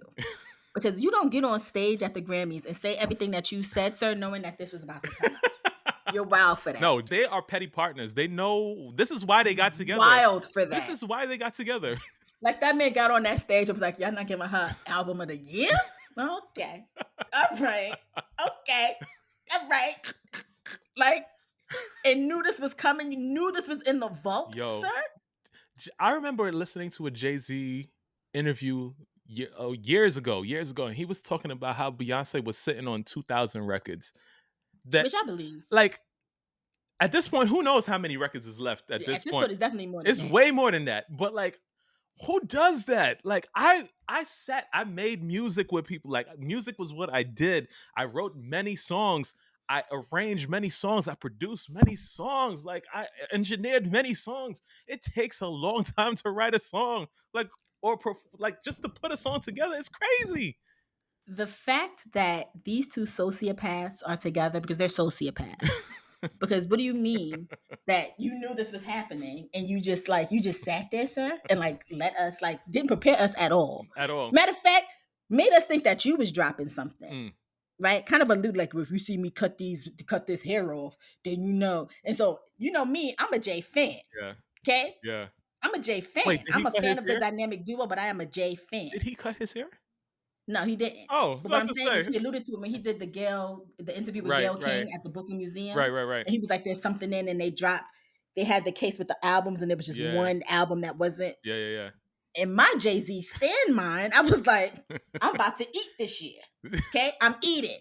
Because you don't get on stage at the Grammys and say everything that you said, sir, knowing that this was about to come out. You're wild for that. No, they are petty partners. They know this is why they got together. Wild for that. This is why they got together. Like that man got on that stage and was like, y'all not giving her album of the year? Okay. All right. Okay. All right. Like, and knew this was coming. You knew this was in the vault, sir? I remember listening to a Jay-Z interview years ago, and he was talking about how Beyonce was sitting on 2,000 records. Which I believe. Like, at this point, who knows how many records is left at this point? It's definitely more than that. It's way more than that. But like, who does that? Like, I made music with people. Like, music was what I did. I wrote many songs. I arranged many songs. I produced many songs. Like, I engineered many songs. It takes a long time to write a song. Like, just to put a song together, it's crazy. The fact that these two sociopaths are together, because they're sociopaths. Because what do you mean that you knew this was happening and you just sat there, sir, and like let us, like, didn't prepare us at all. Matter of fact, made us think that you was dropping something. Right? Kind of allude, like, if you see me cut this hair off, then you know. And so, you know me, I'm a Jay fan. Yeah. Okay? Yeah. I'm a Jay fan. Wait, I'm a fan of the dynamic duo, but I am a Jay fan. Did he cut his hair? No, he didn't. Oh, but what I'm saying is he alluded to it when he did the interview with Gayle King at the Booking Museum. Right. And he was like, there's something in, and they had the case with the albums, and there was just one album that wasn't. Yeah. In my Jay-Z stan mind, I was like, I'm about to eat this year. Okay? I'm eating.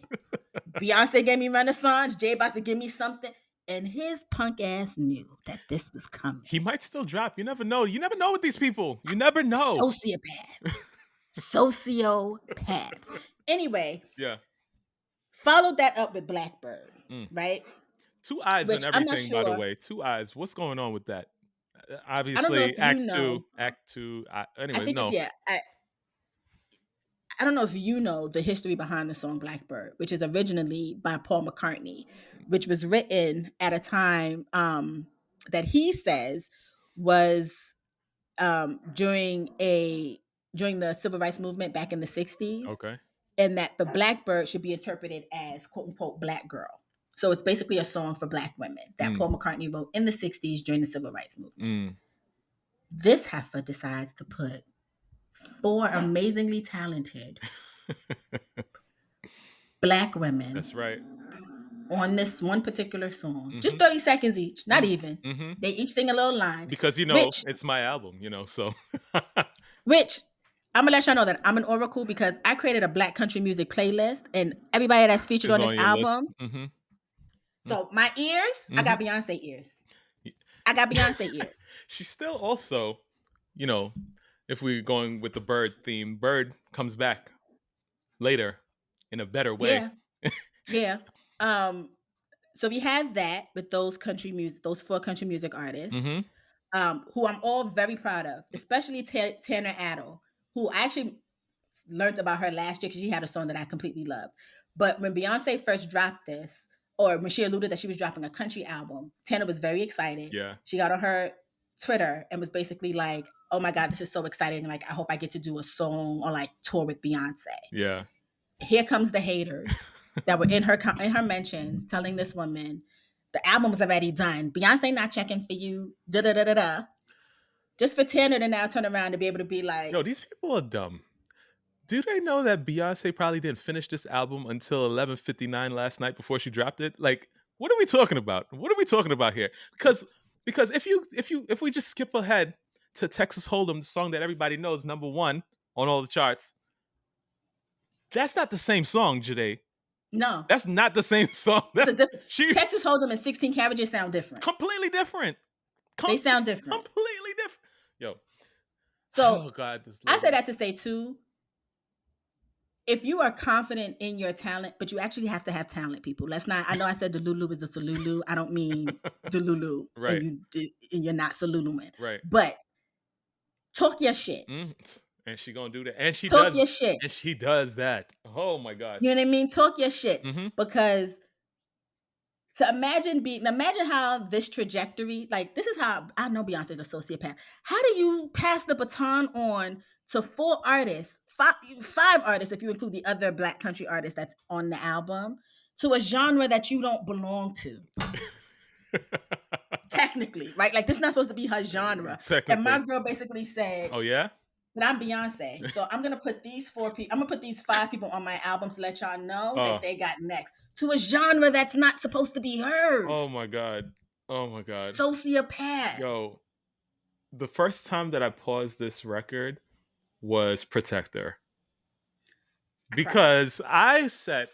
Beyonce gave me Renaissance. Jay about to give me something. And his punk ass knew that this was coming. He might still drop. You never know. You never know with these people. You never know. Sociopaths. Anyway. Yeah. Followed that up with Blackbird, right? 2 eyes and everything, by the way. 2 eyes. What's going on with that? Obviously, Act 2. Anyway, no. I don't know if you know the history behind the song Blackbird, which is originally by Paul McCartney, which was written at a time that he says was during the civil rights movement back in the 60s. Okay. And that the Blackbird should be interpreted as quote unquote black girl. So it's basically a song for black women that Paul McCartney wrote in the 60s during the civil rights movement. This heifer decides to put 4 amazingly talented black women. That's right. On this one particular song. Just 30 seconds each. Not even. They each sing a little line. Because, it's my album, so. Which, I'm going to let y'all know that I'm an oracle because I created a black country music playlist and everybody that's featured on this album. So my ears, I got Beyonce ears. She's still also, if we're going with the Bird theme, Bird comes back later in a better way. Yeah. So we have that with those 4 country music artists. who I'm all very proud of, especially Tanner Addo, who I actually learned about her last year because she had a song that I completely loved. But when Beyonce first dropped this, or when she alluded that she was dropping a country album, Tanner was very excited. Yeah. She got on her Twitter and was basically like, "Oh my God, this is so exciting. Like, I hope I get to do a song or like tour with Beyonce." Yeah. Here comes the haters that were in her mentions telling this woman the album was already done. Beyonce not checking for you. Da da da da da. Just for Tanner to now turn around to be able to be like, Yo, these people are dumb. Do they know that Beyonce probably didn't finish this album until 11:59 last night before she dropped it? Like, what are we talking about? What are we talking about here? Because if we just skip ahead to Texas Hold'em, the song that everybody knows, #1 on all the charts, that's not the same song, Joyhdae. no. That's not the same song. That's she Texas Hold'em and 16 Carriages sound different. completely different. They sound different. Completely different. Yo. So Oh God, this I lady. say that to say too, if you are confident in your talent, but you actually have to have talent, people. Let's not. I know I said Delulu is the Salulu. I don't mean Delulu, Right. and you're not Saluluing. Right. But talk your shit. And she gonna do that, and she Talk does. your shit. And she does that. Oh my God. You know what I mean? Talk your shit, Mm-hmm. because to imagine how this trajectory, like this is how I know Beyonce's a sociopath. How do you pass the baton on to 4 artists, 5 artists if you include the other Black country artists that's on the album, to a genre that you don't belong to? Technically, right? Like this is not supposed to be her genre. And my girl basically said, "Oh yeah, but I'm Beyonce, so I'm gonna put these 4 people. I'm gonna put these 5 people on my album to let y'all know that they got next to a genre that's not supposed to be hers." Oh my God. Oh my God. Sociopath. Yo, the first time that I paused this record was Protector. Because I said,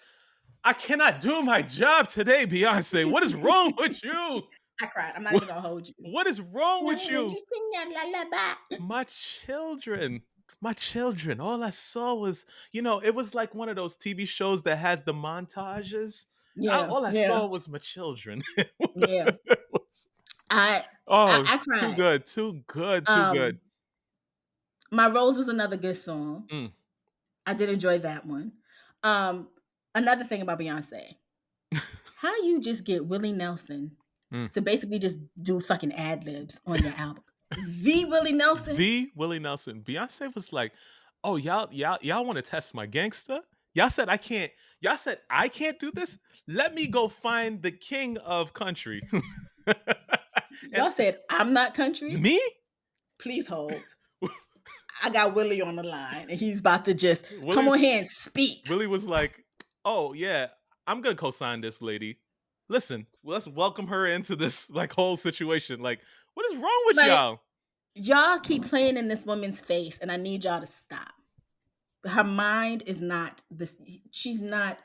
I cannot do my job today, Beyonce. What is wrong with you? I cried. I'm not even gonna hold you. What is wrong with you? You sing that lullaby. My children. All I saw was, it was like one of those TV shows that has the montages. Yeah. All I saw was my children. Yeah. I cried. Too good. Too good. My Rose was another good song. I did enjoy that one. Another thing about Beyonce, how you just get Willie Nelson to basically just do fucking ad libs on your album. The Willie Nelson. Beyonce was like, "Oh, y'all want to test my gangster? Y'all said I can't do this? Let me go find the king of country." Y'all said I'm not country? Me? Please hold. I got Willie on the line, and he's about to just come on here and speak. Willie was like, "Oh yeah, I'm gonna co-sign this lady. Listen, let's welcome her into this like whole situation. Like, what is wrong with y'all? Y'all keep playing in this woman's face, and I need y'all to stop. Her mind is not this. She's not.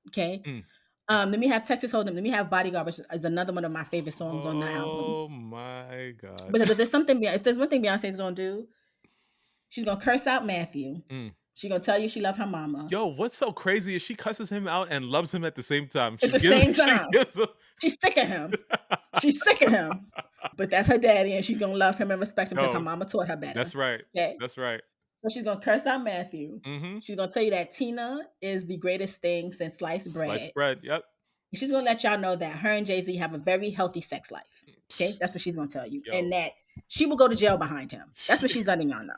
Okay. Let me have Texas Hold'em. Let me have Bodyguard, which is another one of my favorite songs on the album. Oh my God. Because if there's one thing Beyonce's gonna do, she's gonna curse out Matthew. She's gonna tell you she loves her mama. Yo, what's so crazy is she cusses him out and loves him at the same time. She's sick of him. She's sick of him. But that's her daddy, and she's gonna love him and respect him because her mama taught her better. That's right. Okay? That's right. So she's gonna curse out Matthew. She's gonna tell you that Tina is the greatest thing since sliced bread. Sliced bread, yep. She's gonna let y'all know that her and Jay-Z have a very healthy sex life. Okay, that's what she's gonna tell you, and that she will go to jail behind him. That's what she's letting y'all know.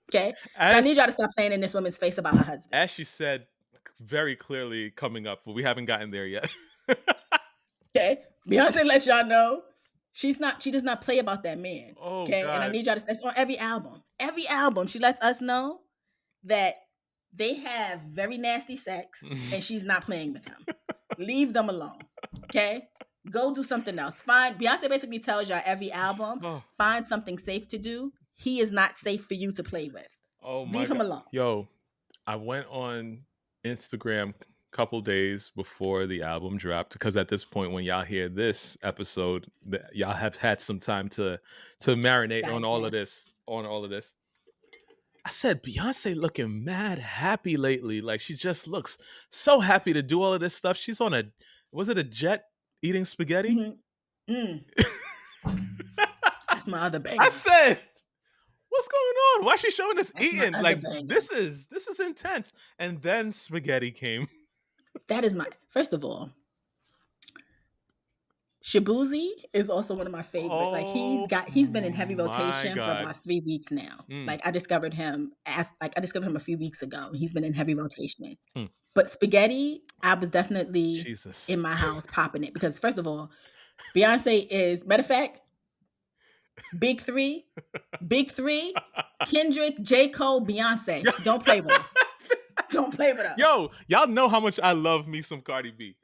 Okay, so I need y'all to stop playing in this woman's face about her husband. As she said very clearly coming up, but we haven't gotten there yet. Okay, Beyonce lets y'all know she does not play about that man. Okay, God. And I need y'all to. That's on every album. Every album, she lets us know that they have very nasty sex, and she's not playing with him. Leave them alone. Okay, go do something else. Beyonce basically tells y'all every album, find something safe to do. He is not safe for you to play with. Leave him alone. Yo, I went on Instagram a couple days before the album dropped, because at this point when y'all hear this episode, y'all have had some time to marinate on all of this. I said, Beyonce looking mad happy lately. Like, she just looks so happy to do all of this stuff. She's on was it a jet eating spaghetti? my other banger. I said, what's going on? Why is she showing us That's my eating? other Like, banger. this is intense. And then spaghetti came. That is first of all, Shabuzi is also one of my favorites. Like he's been in heavy rotation for about 3 weeks now. Like I discovered him a few weeks ago. He's been in heavy rotation. But spaghetti, I was definitely in my house popping it because first of all, Beyonce is matter of fact, Big Three, Kendrick, J. Cole, Beyonce. Don't play with her. Don't play with her. Yo, y'all know how much I love me some Cardi B.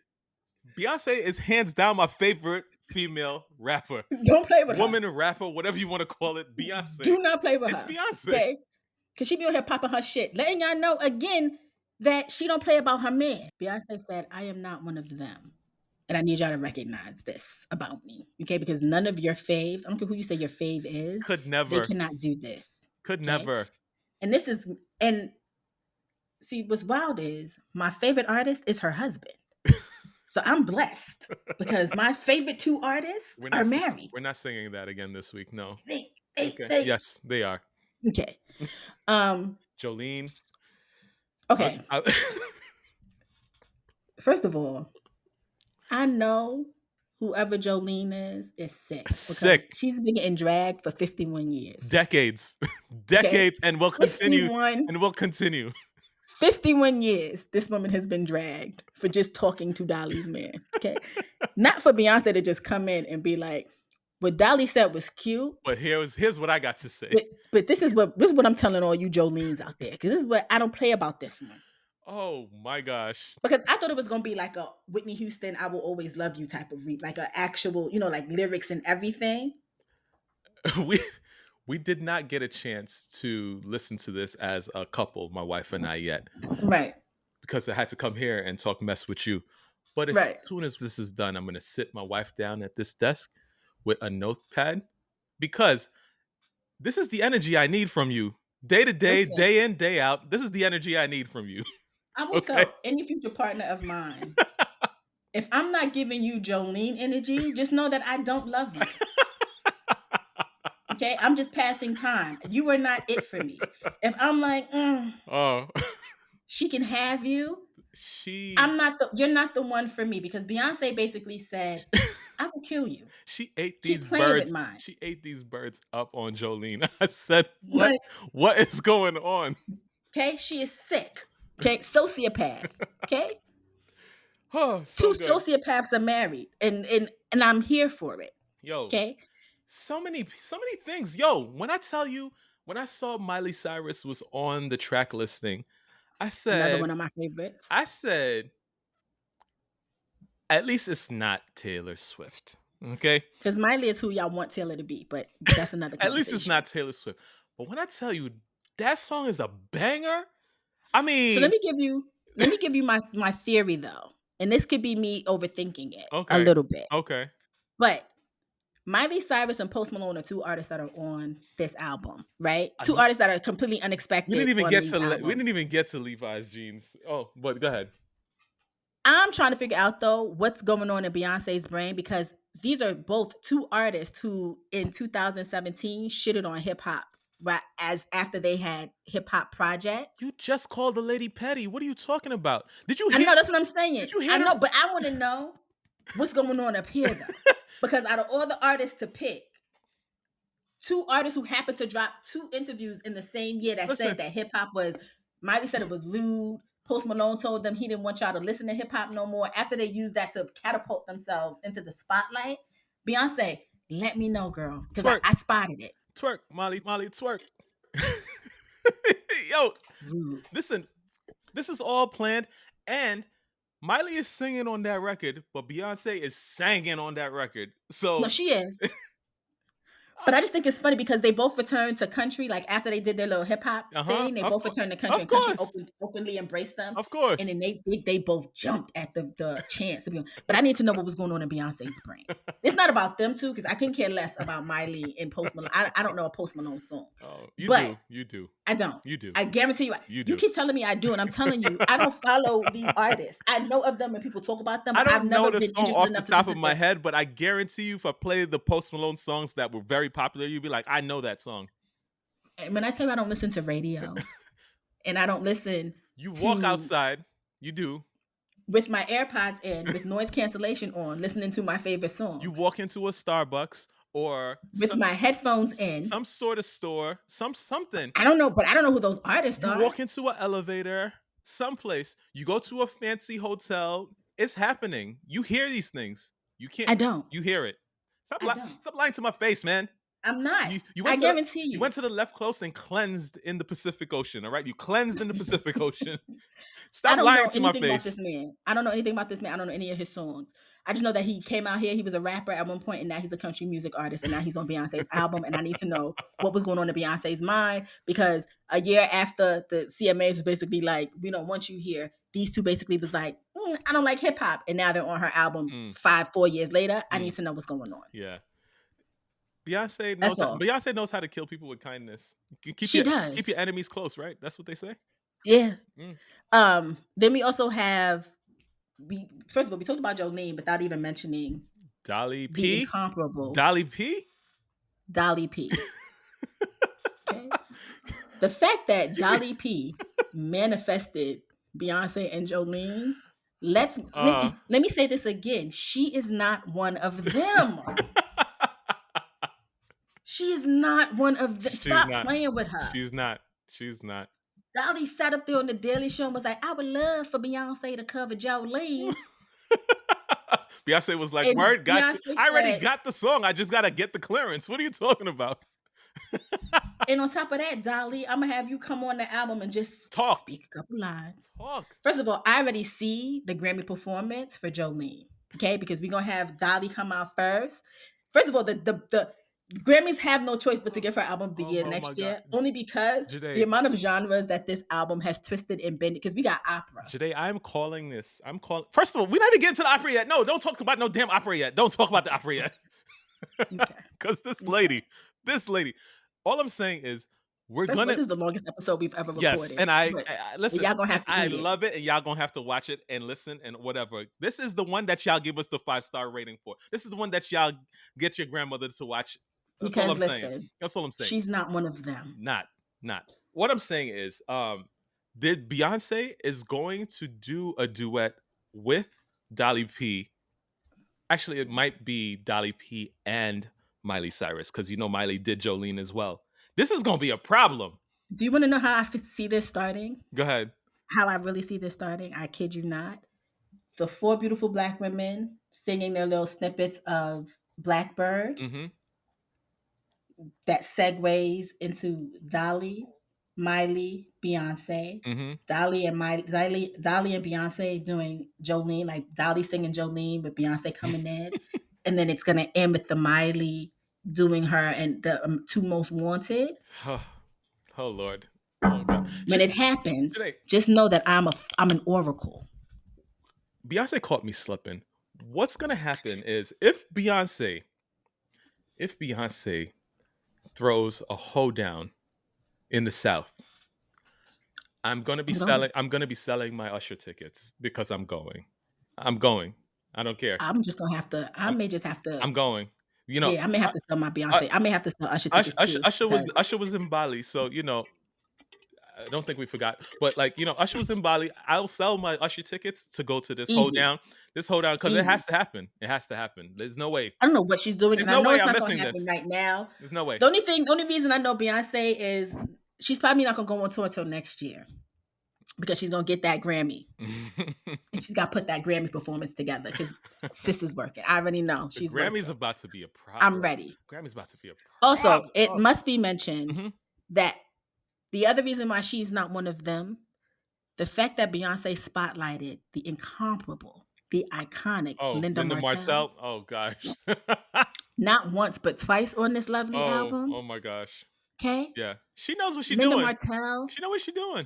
Beyonce is hands down my favorite female rapper. Don't play with her. Woman rapper, whatever you want to call it, Beyonce. Do not play with her. It's Beyonce. Okay? Because she be on here popping her shit. Letting y'all know again that she don't play about her man. Beyonce said, I am not one of them. And I need y'all to recognize this about me. Okay? Because none of your faves, I don't care who you say your fave is. Could never. They cannot do this. Could never. And see, what's wild is my favorite artist is her husband. So I'm blessed because my favorite two artists are married. We're not singing that again this week, no. Yes, they are. Okay. Jolene. Okay. First of all, I know whoever Jolene is sick. Sick. She's been getting dragged for 51 years. Decades. And will continue. 51. And will continue. 51 years this woman has been dragged for just talking to Dolly's man. Okay. Not for Beyonce to just come in and be like, what Dolly said was cute. But here's what I got to say. But this is what I'm telling all you Jolenes out there. Because this is what I don't play about this one. Oh my gosh. Because I thought it was gonna be like a Whitney Houston, I Will Always Love You type of read, like an actual, like lyrics and everything. We did not get a chance to listen to this as a couple, my wife and I, yet. Right. Because I had to come here and talk mess with you. But as soon as this is done, I'm going to sit my wife down at this desk with a notepad. Because this is the energy I need from you. Day to day, day in, day out. This is the energy I need from you. I will tell any future partner of mine, if I'm not giving you Jolene energy, just know that I don't love you. Okay, I'm just passing time. You are not it for me. If I'm like, she can have you. You're not the one for me because Beyonce basically said, I will kill you. She ate these birds. She ate these birds up on Jolene. I said, what is going on? Okay, she is sick. Okay, sociopath. Okay. Two sociopaths are married, and I'm here for it. Yo. Okay. So many things. Yo, when I saw Miley Cyrus was on the track listing, I said, another one of my favorites. I said, at least it's not Taylor Swift. Okay? Because Miley is who y'all want Taylor to be, but that's another conversation. At least it's not Taylor Swift. But when I tell you that song is a banger, I mean. So let me give you my theory though. And this could be me overthinking it a little bit. Okay. But Miley Cyrus and Post Malone are two artists that are on this album, right? Two artists that are completely unexpected. We didn't even get to Levi's jeans. Oh, but go ahead. I'm trying to figure out though what's going on in Beyonce's brain because these are both two artists who in 2017 shitted on hip hop right as after they had hip hop projects. You just called the lady petty. What are you talking about? Did you hear? I know that's what I'm saying. Did you hear? I know, but I want to know what's going on up here though. Because out of all the artists to pick, two artists who happened to drop two interviews in the same year that said that hip hop was, Miley said it was lewd. Post Malone told them he didn't want y'all to listen to hip hop no more. After they used that to catapult themselves into the spotlight, Beyonce, let me know, girl, because I spotted it. Twerk, Molly, twerk. Yo, listen, this is all planned, and Miley is singing on that record, but Beyonce is singing on that record. So no, she is. But I just think it's funny because they both returned to country. Like after they did their little hip hop thing, they both returned to country, and country openly embraced them. Of course. And then they both jumped at the chance to be on. But I need to know what was going on in Beyonce's brain. It's not about them two because I couldn't care less about Miley and Post Malone. I don't know a Post Malone song. Oh, you do. I don't. You do. I guarantee you. You You do. keep telling me I do, and I'm telling you, I don't follow these artists. I know of them when people talk about them, I but I've don't know never the been song interested off the enough to top listen of to my them. head, but I guarantee you, if I play the Post Malone songs that were very popular, you'd be like, I know that song. And when I tell you I don't listen to radio, and I don't listen You walk to outside, you do. with my AirPods in, with noise cancellation on, listening to my favorite You songs, walk into a Starbucks or with my headphones in. some sort of store, something. I don't know, but I don't know who those artists You are. walk into an elevator, someplace. You go to a fancy hotel. It's happening. You hear these things. You can't. I don't. You hear it. I don't. Stop lying to my face, man. I'm not. You I went to guarantee you you. went to the left coast and cleansed in the Pacific Ocean. All right, you cleansed in the Pacific Ocean. I Stop don't lying know to my anything about face. this man. I don't know anything about this man. I don't know any of his songs. I just know that he came out here. He was a rapper at one point, and now he's a country music artist, and now he's on Beyonce's album. And I need to know what was going on in Beyonce's mind, because a year after the CMAs was basically like, we don't want you here. These two basically was like, I don't like hip hop, and now they're on her album 4 years later. I need to know what's going on. Yeah. Beyonce That's all. Beyonce knows how to kill people with kindness. Keep your enemies close, right? That's what they say. Yeah. Then we also have first of all, we talked about Jolene without even mentioning Dolly the P. incomparable Dolly P. Dolly P. Okay. The fact that Dolly P manifested Beyonce and Jolene, let me say this again. She is not one of them. She is not one of them. Stop playing with her. She's not. She's not. Dolly sat up there on the Daily Show and was like, I would love for Beyonce to cover Jolene. Beyonce was like, And word, got Beyonce you. I already said, got the song. I just got to get the clearance. What are you talking about? And on top of that, Dolly, I'm going to have you come on the album and just speak a couple lines. First of all, I already see the Grammy performance for Jolene, okay? Because we're going to have Dolly come out first. First of all, the Grammys have no choice but to give her album of the year next year, only because the amount of genres that this album has twisted and bended, because we got opera. GIIDDY, I'm calling this. First of all, we're not even getting to the opera yet. No, don't talk about no damn opera yet. Don't talk about the opera yet. Because this lady, all I'm saying is this is the longest episode we've ever recorded. Yes, and I listen. Y'all gonna have to I love it, and y'all gonna have to watch it and listen and whatever. This is the one that y'all give us the 5-star rating for. This is the one that y'all get your grandmother to watch. That's all I'm saying. That's all I'm saying. She's not one of them. Not. What I'm saying is, Beyonce is going to do a duet with Dolly P. Actually, it might be Dolly P and Miley Cyrus, because you know Miley did Jolene as well. This is going to be a problem. Do you want to know how I see this starting? Go ahead. How I really see this starting? I kid you not. The 4 beautiful black women singing their little snippets of Blackbird. Mm-hmm. That segues into Dolly, Miley, Beyonce. Mm-hmm. Dolly and Beyonce doing Jolene, like Dolly singing Jolene with Beyonce coming in. And then it's going to end with the Miley doing her and the 2 Most Wanted. Oh Lord. Oh God. When it happens, just know that I'm an oracle. Beyonce caught me slipping. What's going to happen is if Beyonce throws a hoedown in the South, I'm gonna be selling my Usher tickets because I'm going. I don't care. I may just have to. I'm going. You know, I may have to sell my Beyonce. I may have to sell Usher tickets too. Usher was in Bali, so you know, I don't think we forgot. But like, you know, Usher was in Bali. I'll sell my Usher tickets to go to this hoedown. Because it has to happen. It has to happen. There's no way. I don't know what she's doing. There's no way I'm missing this right now. There's no way. The only reason I know Beyonce is she's probably not gonna go on tour until next year, because she's gonna get that Grammy. And she's got to put that Grammy performance together, because sis is working. I already know she's Grammy's working. About to be a problem. I'm ready. Grammy's about to be a problem. Also, it must be mentioned that the other reason why she's not one of them, the fact that Beyonce spotlighted the incomparable, the iconic Linda Martell. Oh gosh. Not once but twice on this lovely album. Oh my gosh. Okay. Yeah. She knows what she's doing. Linda Martell. She knows what she's doing.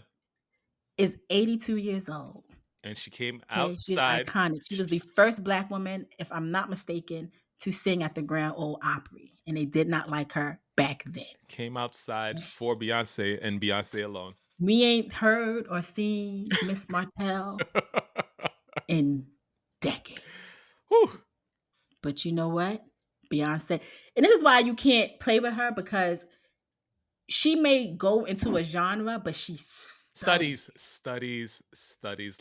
Is 82 years old. And she came outside. She's iconic. She was the first black woman, if I'm not mistaken, to sing at the Grand Ole Opry, and they did not like her back then. Came outside for Beyonce and Beyonce alone. We ain't heard or seen Miss Martell in decades. Whew. But you know what? Beyonce, and this is why you can't play with her, because she may go into a genre, but she studies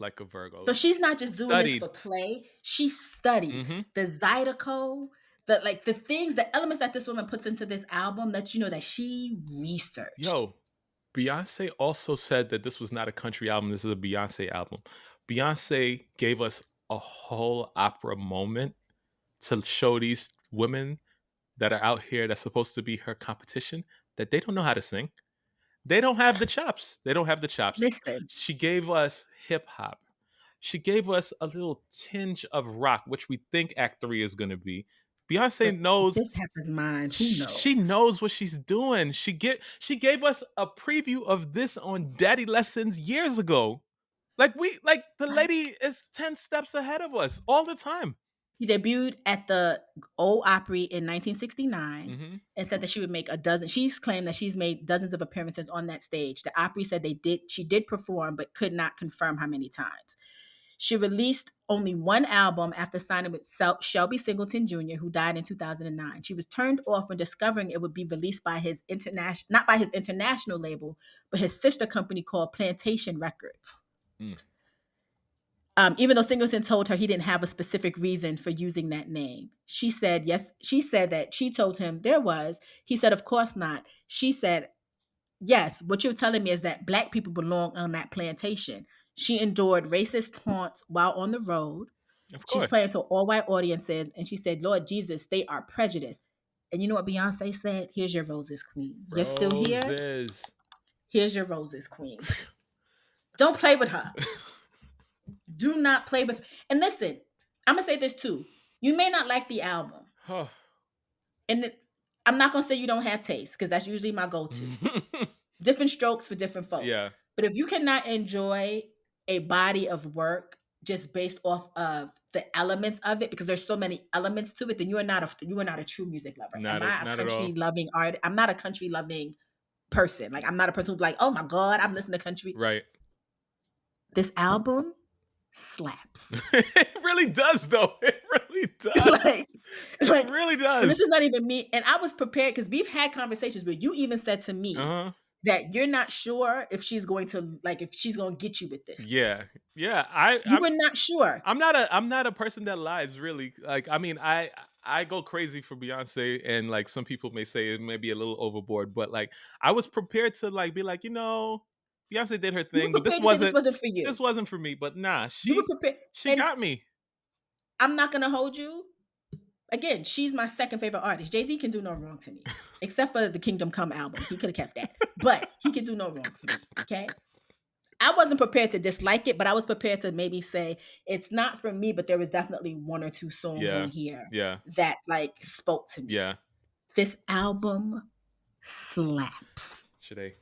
like a Virgo. So she's not just doing this for play. She studies the Zydeco, the things, the elements that this woman puts into this album that you know that she researched. Yo, Beyonce also said that this was not a country album. This is a Beyonce album. Beyonce gave us a whole opera moment to show these women that are out here that's supposed to be her competition that they don't know how to sing. They don't have the chops. Listen. She gave us hip hop. She gave us a little tinge of rock, which we think Act 3 is going to be. Beyonce knows. This happens mine. Who knows? She knows what she's doing. She gave us a preview of this on Daddy Lessons years ago. The lady is 10 steps ahead of us all the time. She debuted at the Old Opry in 1969 and said that she would make a dozen. She's claimed that she's made dozens of appearances on that stage. The Opry said she did perform, but could not confirm how many times. She released only one album after signing with Shelby Singleton Jr., who died in 2009. She was turned off when discovering it would be released by not by his international label, but his sister company called Plantation Records. Even though Singleton told her he didn't have a specific reason for using that name. She said, yes. She said that she told him there was. He said, of course not. She said, yes, what you're telling me is that Black people belong on that plantation. She endured racist taunts while on the road. She's playing to all white audiences. And she said, Lord Jesus, they are prejudiced. And you know what Beyonce said? Here's your roses, queen. You're still here? Here's your roses, queen. Don't play with her. Do not play with. And listen, I'm going to say this too. You may not like the album. And I'm not going to say you don't have taste, because that's usually my go-to. Different strokes for different folks. Yeah. But if you cannot enjoy a body of work just based off of the elements of it, because there's so many elements to it, then you are not a true music lover. Am I a country loving artist? I'm not a country loving person. Like, I'm not a person who's like, oh my God, I'm listening to country. Right. This album slaps. It really does, though. It really does. It really does. And this is not even me. And I was prepared, because we've had conversations where you even said to me that you're not sure if she's going to get you with this. Yeah. Yeah. You were not sure. I'm not a person that lies, really. Like, I mean, I go crazy for Beyonce, and like some people may say it may be a little overboard, but like I was prepared to like be like, Beyonce did her thing, but this wasn't for you. This wasn't for me. But nah, you were prepared. She got me. I'm not gonna hold you. Again, she's my second favorite artist. Jay-Z can do no wrong to me, except for the Kingdom Come album. He could have kept that, but he can do no wrong for me. Okay. I wasn't prepared to dislike it, but I was prepared to maybe say it's not for me, but there was definitely one or two songs on here that like spoke to me. Yeah. This album slaps. Should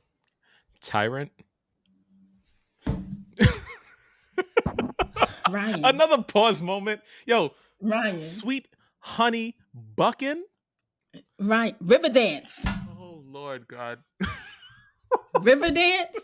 Tyrant? Ryan. Another pause moment. Yo, Ryan. Sweet Honey Buckin'? Right. Riverdance. Oh, Lord God. Riverdance?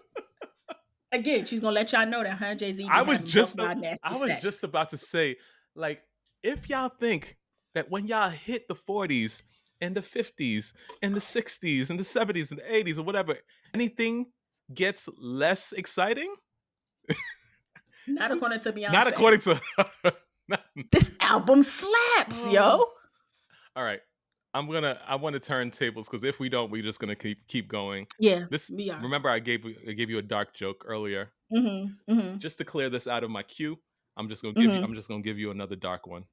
Again, she's gonna let y'all know that her and Jay-Z. I was just about to say, like, if y'all think that when y'all hit the 40s and the 50s and the 60s and the 70s and the 80s or whatever, anything gets less exciting? Not according to Beyonce. Not according to her. This album slaps, yo. All right. I want to turn tables, because if we don't, we're just gonna keep going. Yeah. We are. Remember, I gave you a dark joke earlier. Just to clear this out of my queue, I'm just gonna give you another dark one.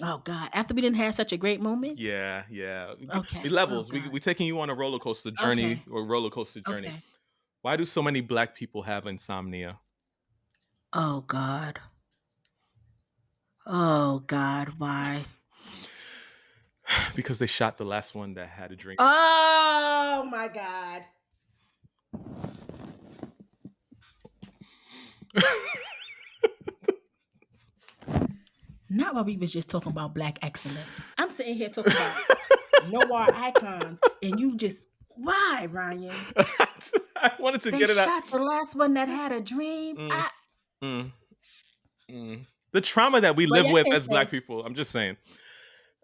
Oh God! After we didn't have such a great moment. Yeah. Okay. Levels. We taking you on a roller coaster journey Okay. Why do so many Black people have insomnia? Oh God. Oh God, why? Because they shot the last one that had a drink. Oh my God. Not while we was just talking about Black excellence. I'm sitting here talking about noir icons, and you just why, Ryan? I wanted to They get it out. shot the last one that had a dream. The trauma that we live y'all with can't as say, Black people. I'm just saying.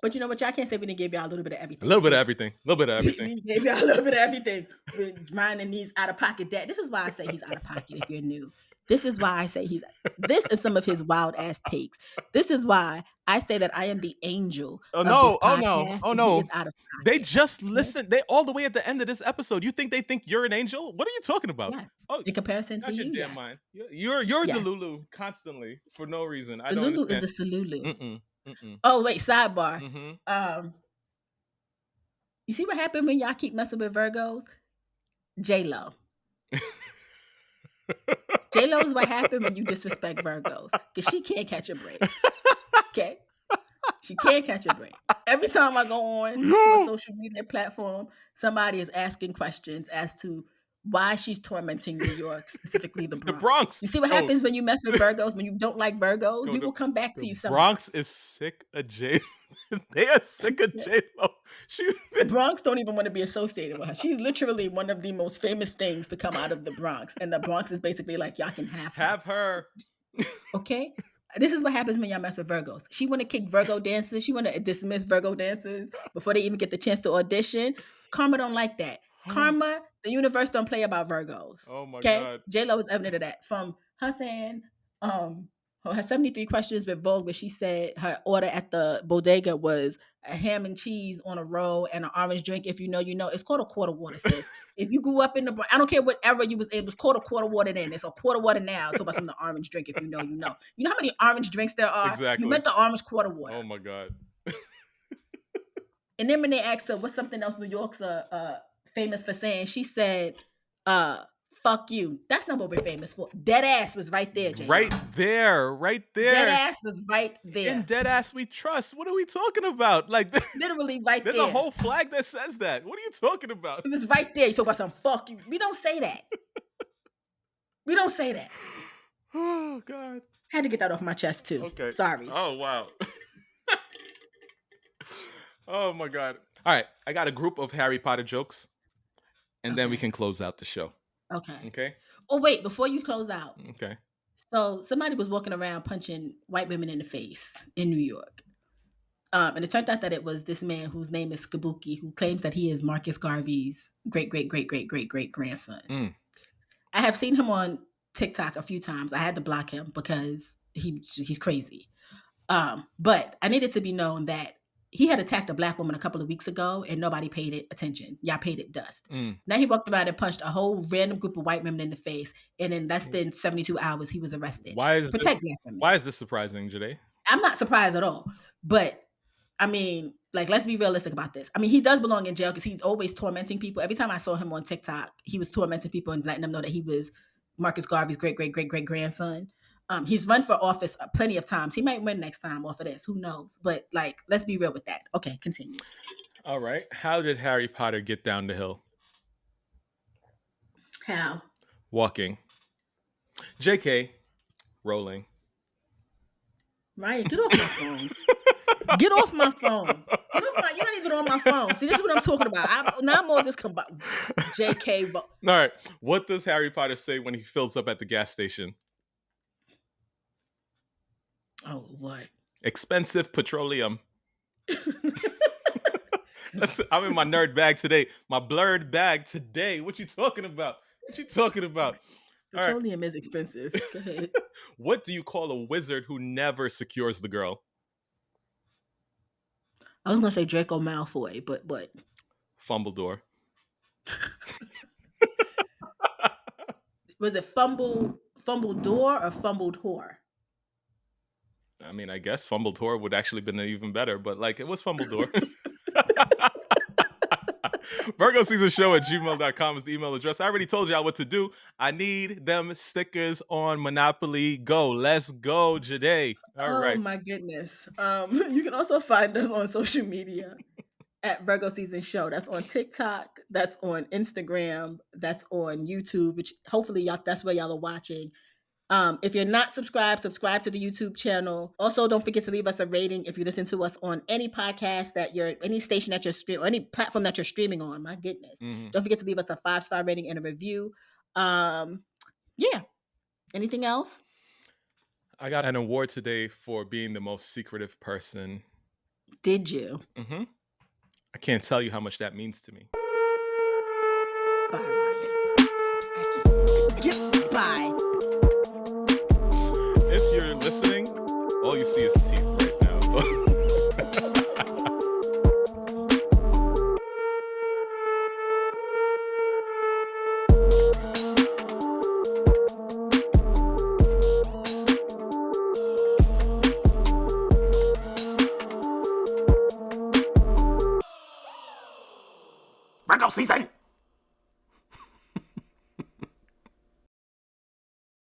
but you know what? Y'all can't say we didn't give y'all a little bit of A everything. little bit of everything. A little bit of everything. We gave y'all a little bit of everything. With Ryan needs out of pocket debt. This is why I say he's out of pocket. If you're new, this is why I say he's this and some of his wild ass takes. This is why I say that I am the angel Oh of no! this Oh podcast. no! Oh And he no! is out of pocket. They just listen. They all the way at the end of this episode. You think they think you're an angel? What are you talking about? Yes. Oh, In comparison to not your you, damn yes. mind. You're Yes. Delulu constantly for no reason. I don't Delulu understand. is a Salulu. Mm-mm. Oh wait, sidebar. Mm-hmm. You see what happened when y'all keep messing with Virgos? J-Lo. J-Lo is what happened when you disrespect Virgos. Because she can't catch a break. Okay? She can't catch a break. Every time I go on to a social media platform, somebody is asking questions as to why she's tormenting New York, specifically the Bronx. The Bronx. You see what happens when you mess with Virgos, when you don't like Virgos? We will come back to you somehow. Bronx is sick of J. They are sick of J-Lo. The Bronx don't even want to be associated with her. She's literally one of the most famous things to come out of the Bronx. And the Bronx is basically like, y'all can have her. Okay? This is what happens when y'all mess with Virgos. She want to kick Virgo dancers. She want to dismiss Virgo dancers before they even get the chance to audition. Karma don't like that. Karma, the universe don't play about Virgos. Oh my okay? God. J-Lo is evident of that. From her saying, her 73 questions with Vogue, where she said her order at the bodega was a ham and cheese on a roll and an orange drink. If you know, you know. It's called a quarter water, sis. If you grew up in the, I don't care whatever you was able, it's called a quarter water then. It's a quarter water now. Talk about some of the orange drink. If you know, you know. You know how many orange drinks there are? Exactly. You meant the orange quarter water. Oh my God. And then when they asked her what's something else New York's famous for saying, she said, fuck you. That's not what we're famous for. Dead ass was right there, J-Lo. Right there. Dead ass was right there. In dead ass we trust. What are we talking about? Like literally right there's there. There's a whole flag that says that. What are you talking about? It was right there. You talk about some fuck you. We don't say that. We don't say that. Oh God. Had to get that off my chest too. Okay. Sorry. Oh wow. Oh my God. All right. I got a group of Harry Potter jokes. And then we can close out the show. Okay. Oh, wait, before you close out. Okay. So somebody was walking around punching white women in the face in New York. And it turned out that it was this man whose name is Kabuki, who claims that he is Marcus Garvey's great grandson. I have seen him on TikTok a few times. I had to block him because he's crazy. But I needed to be known that he had attacked a black woman a couple of weeks ago and nobody paid it attention. Y'all paid it dust. Now he walked around and punched a whole random group of white women in the face. And in less than 72 hours, he was arrested. Why is Protect black women. Why is this surprising, GIIDDY? I'm not surprised at all. But I mean, like, let's be realistic about this. I mean, he does belong in jail because he's always tormenting people. Every time I saw him on TikTok, he was tormenting people and letting them know that he was Marcus Garvey's great grandson. He's run for office plenty of times. He might win next time off of this. Who knows? But like, let's be real with that. Okay, continue. All right. How did Harry Potter get down the hill? How? Walking. JK. Rolling. Ryan, get off my phone. Get off my phone. You're not even on my phone. See, this is what I'm talking about. I'm all this JK. All right. What does Harry Potter say when he fills up at the gas station? Oh, what? Expensive petroleum. I'm in my nerd bag today. My blurred bag today. What you talking about? Petroleum is expensive. Go ahead. What do you call a wizard who never secures the girl? I was gonna say Draco Malfoy, but what? Fumbledore. Was it fumble door or fumbled whore? I mean, I guess fumbled whore would actually been even better, but like it was Fumbledore. VirgoSeasonShow@gmail.com is the email address. I already told y'all what to do. I need them stickers on Monopoly Go. Let's go, GIIDDY. All right. Oh my goodness. You can also find us on social media at Virgo Season Show. That's on TikTok. That's on Instagram. That's on YouTube, which hopefully y'all, that's where y'all are watching. If you're not subscribed, subscribe to the YouTube channel. Also, don't forget to leave us a rating if you listen to us on any podcast any station that you're streaming, or any platform that you're streaming on. My goodness. Mm-hmm. Don't forget to leave us a 5-star rating and a review. Yeah. Anything else? I got an award today for being the most secretive person. Did you? Mm-hmm. I can't tell you how much that means to me. Bye, Ryan. Bye. If you're listening, all you see is teeth right now. Virgo season!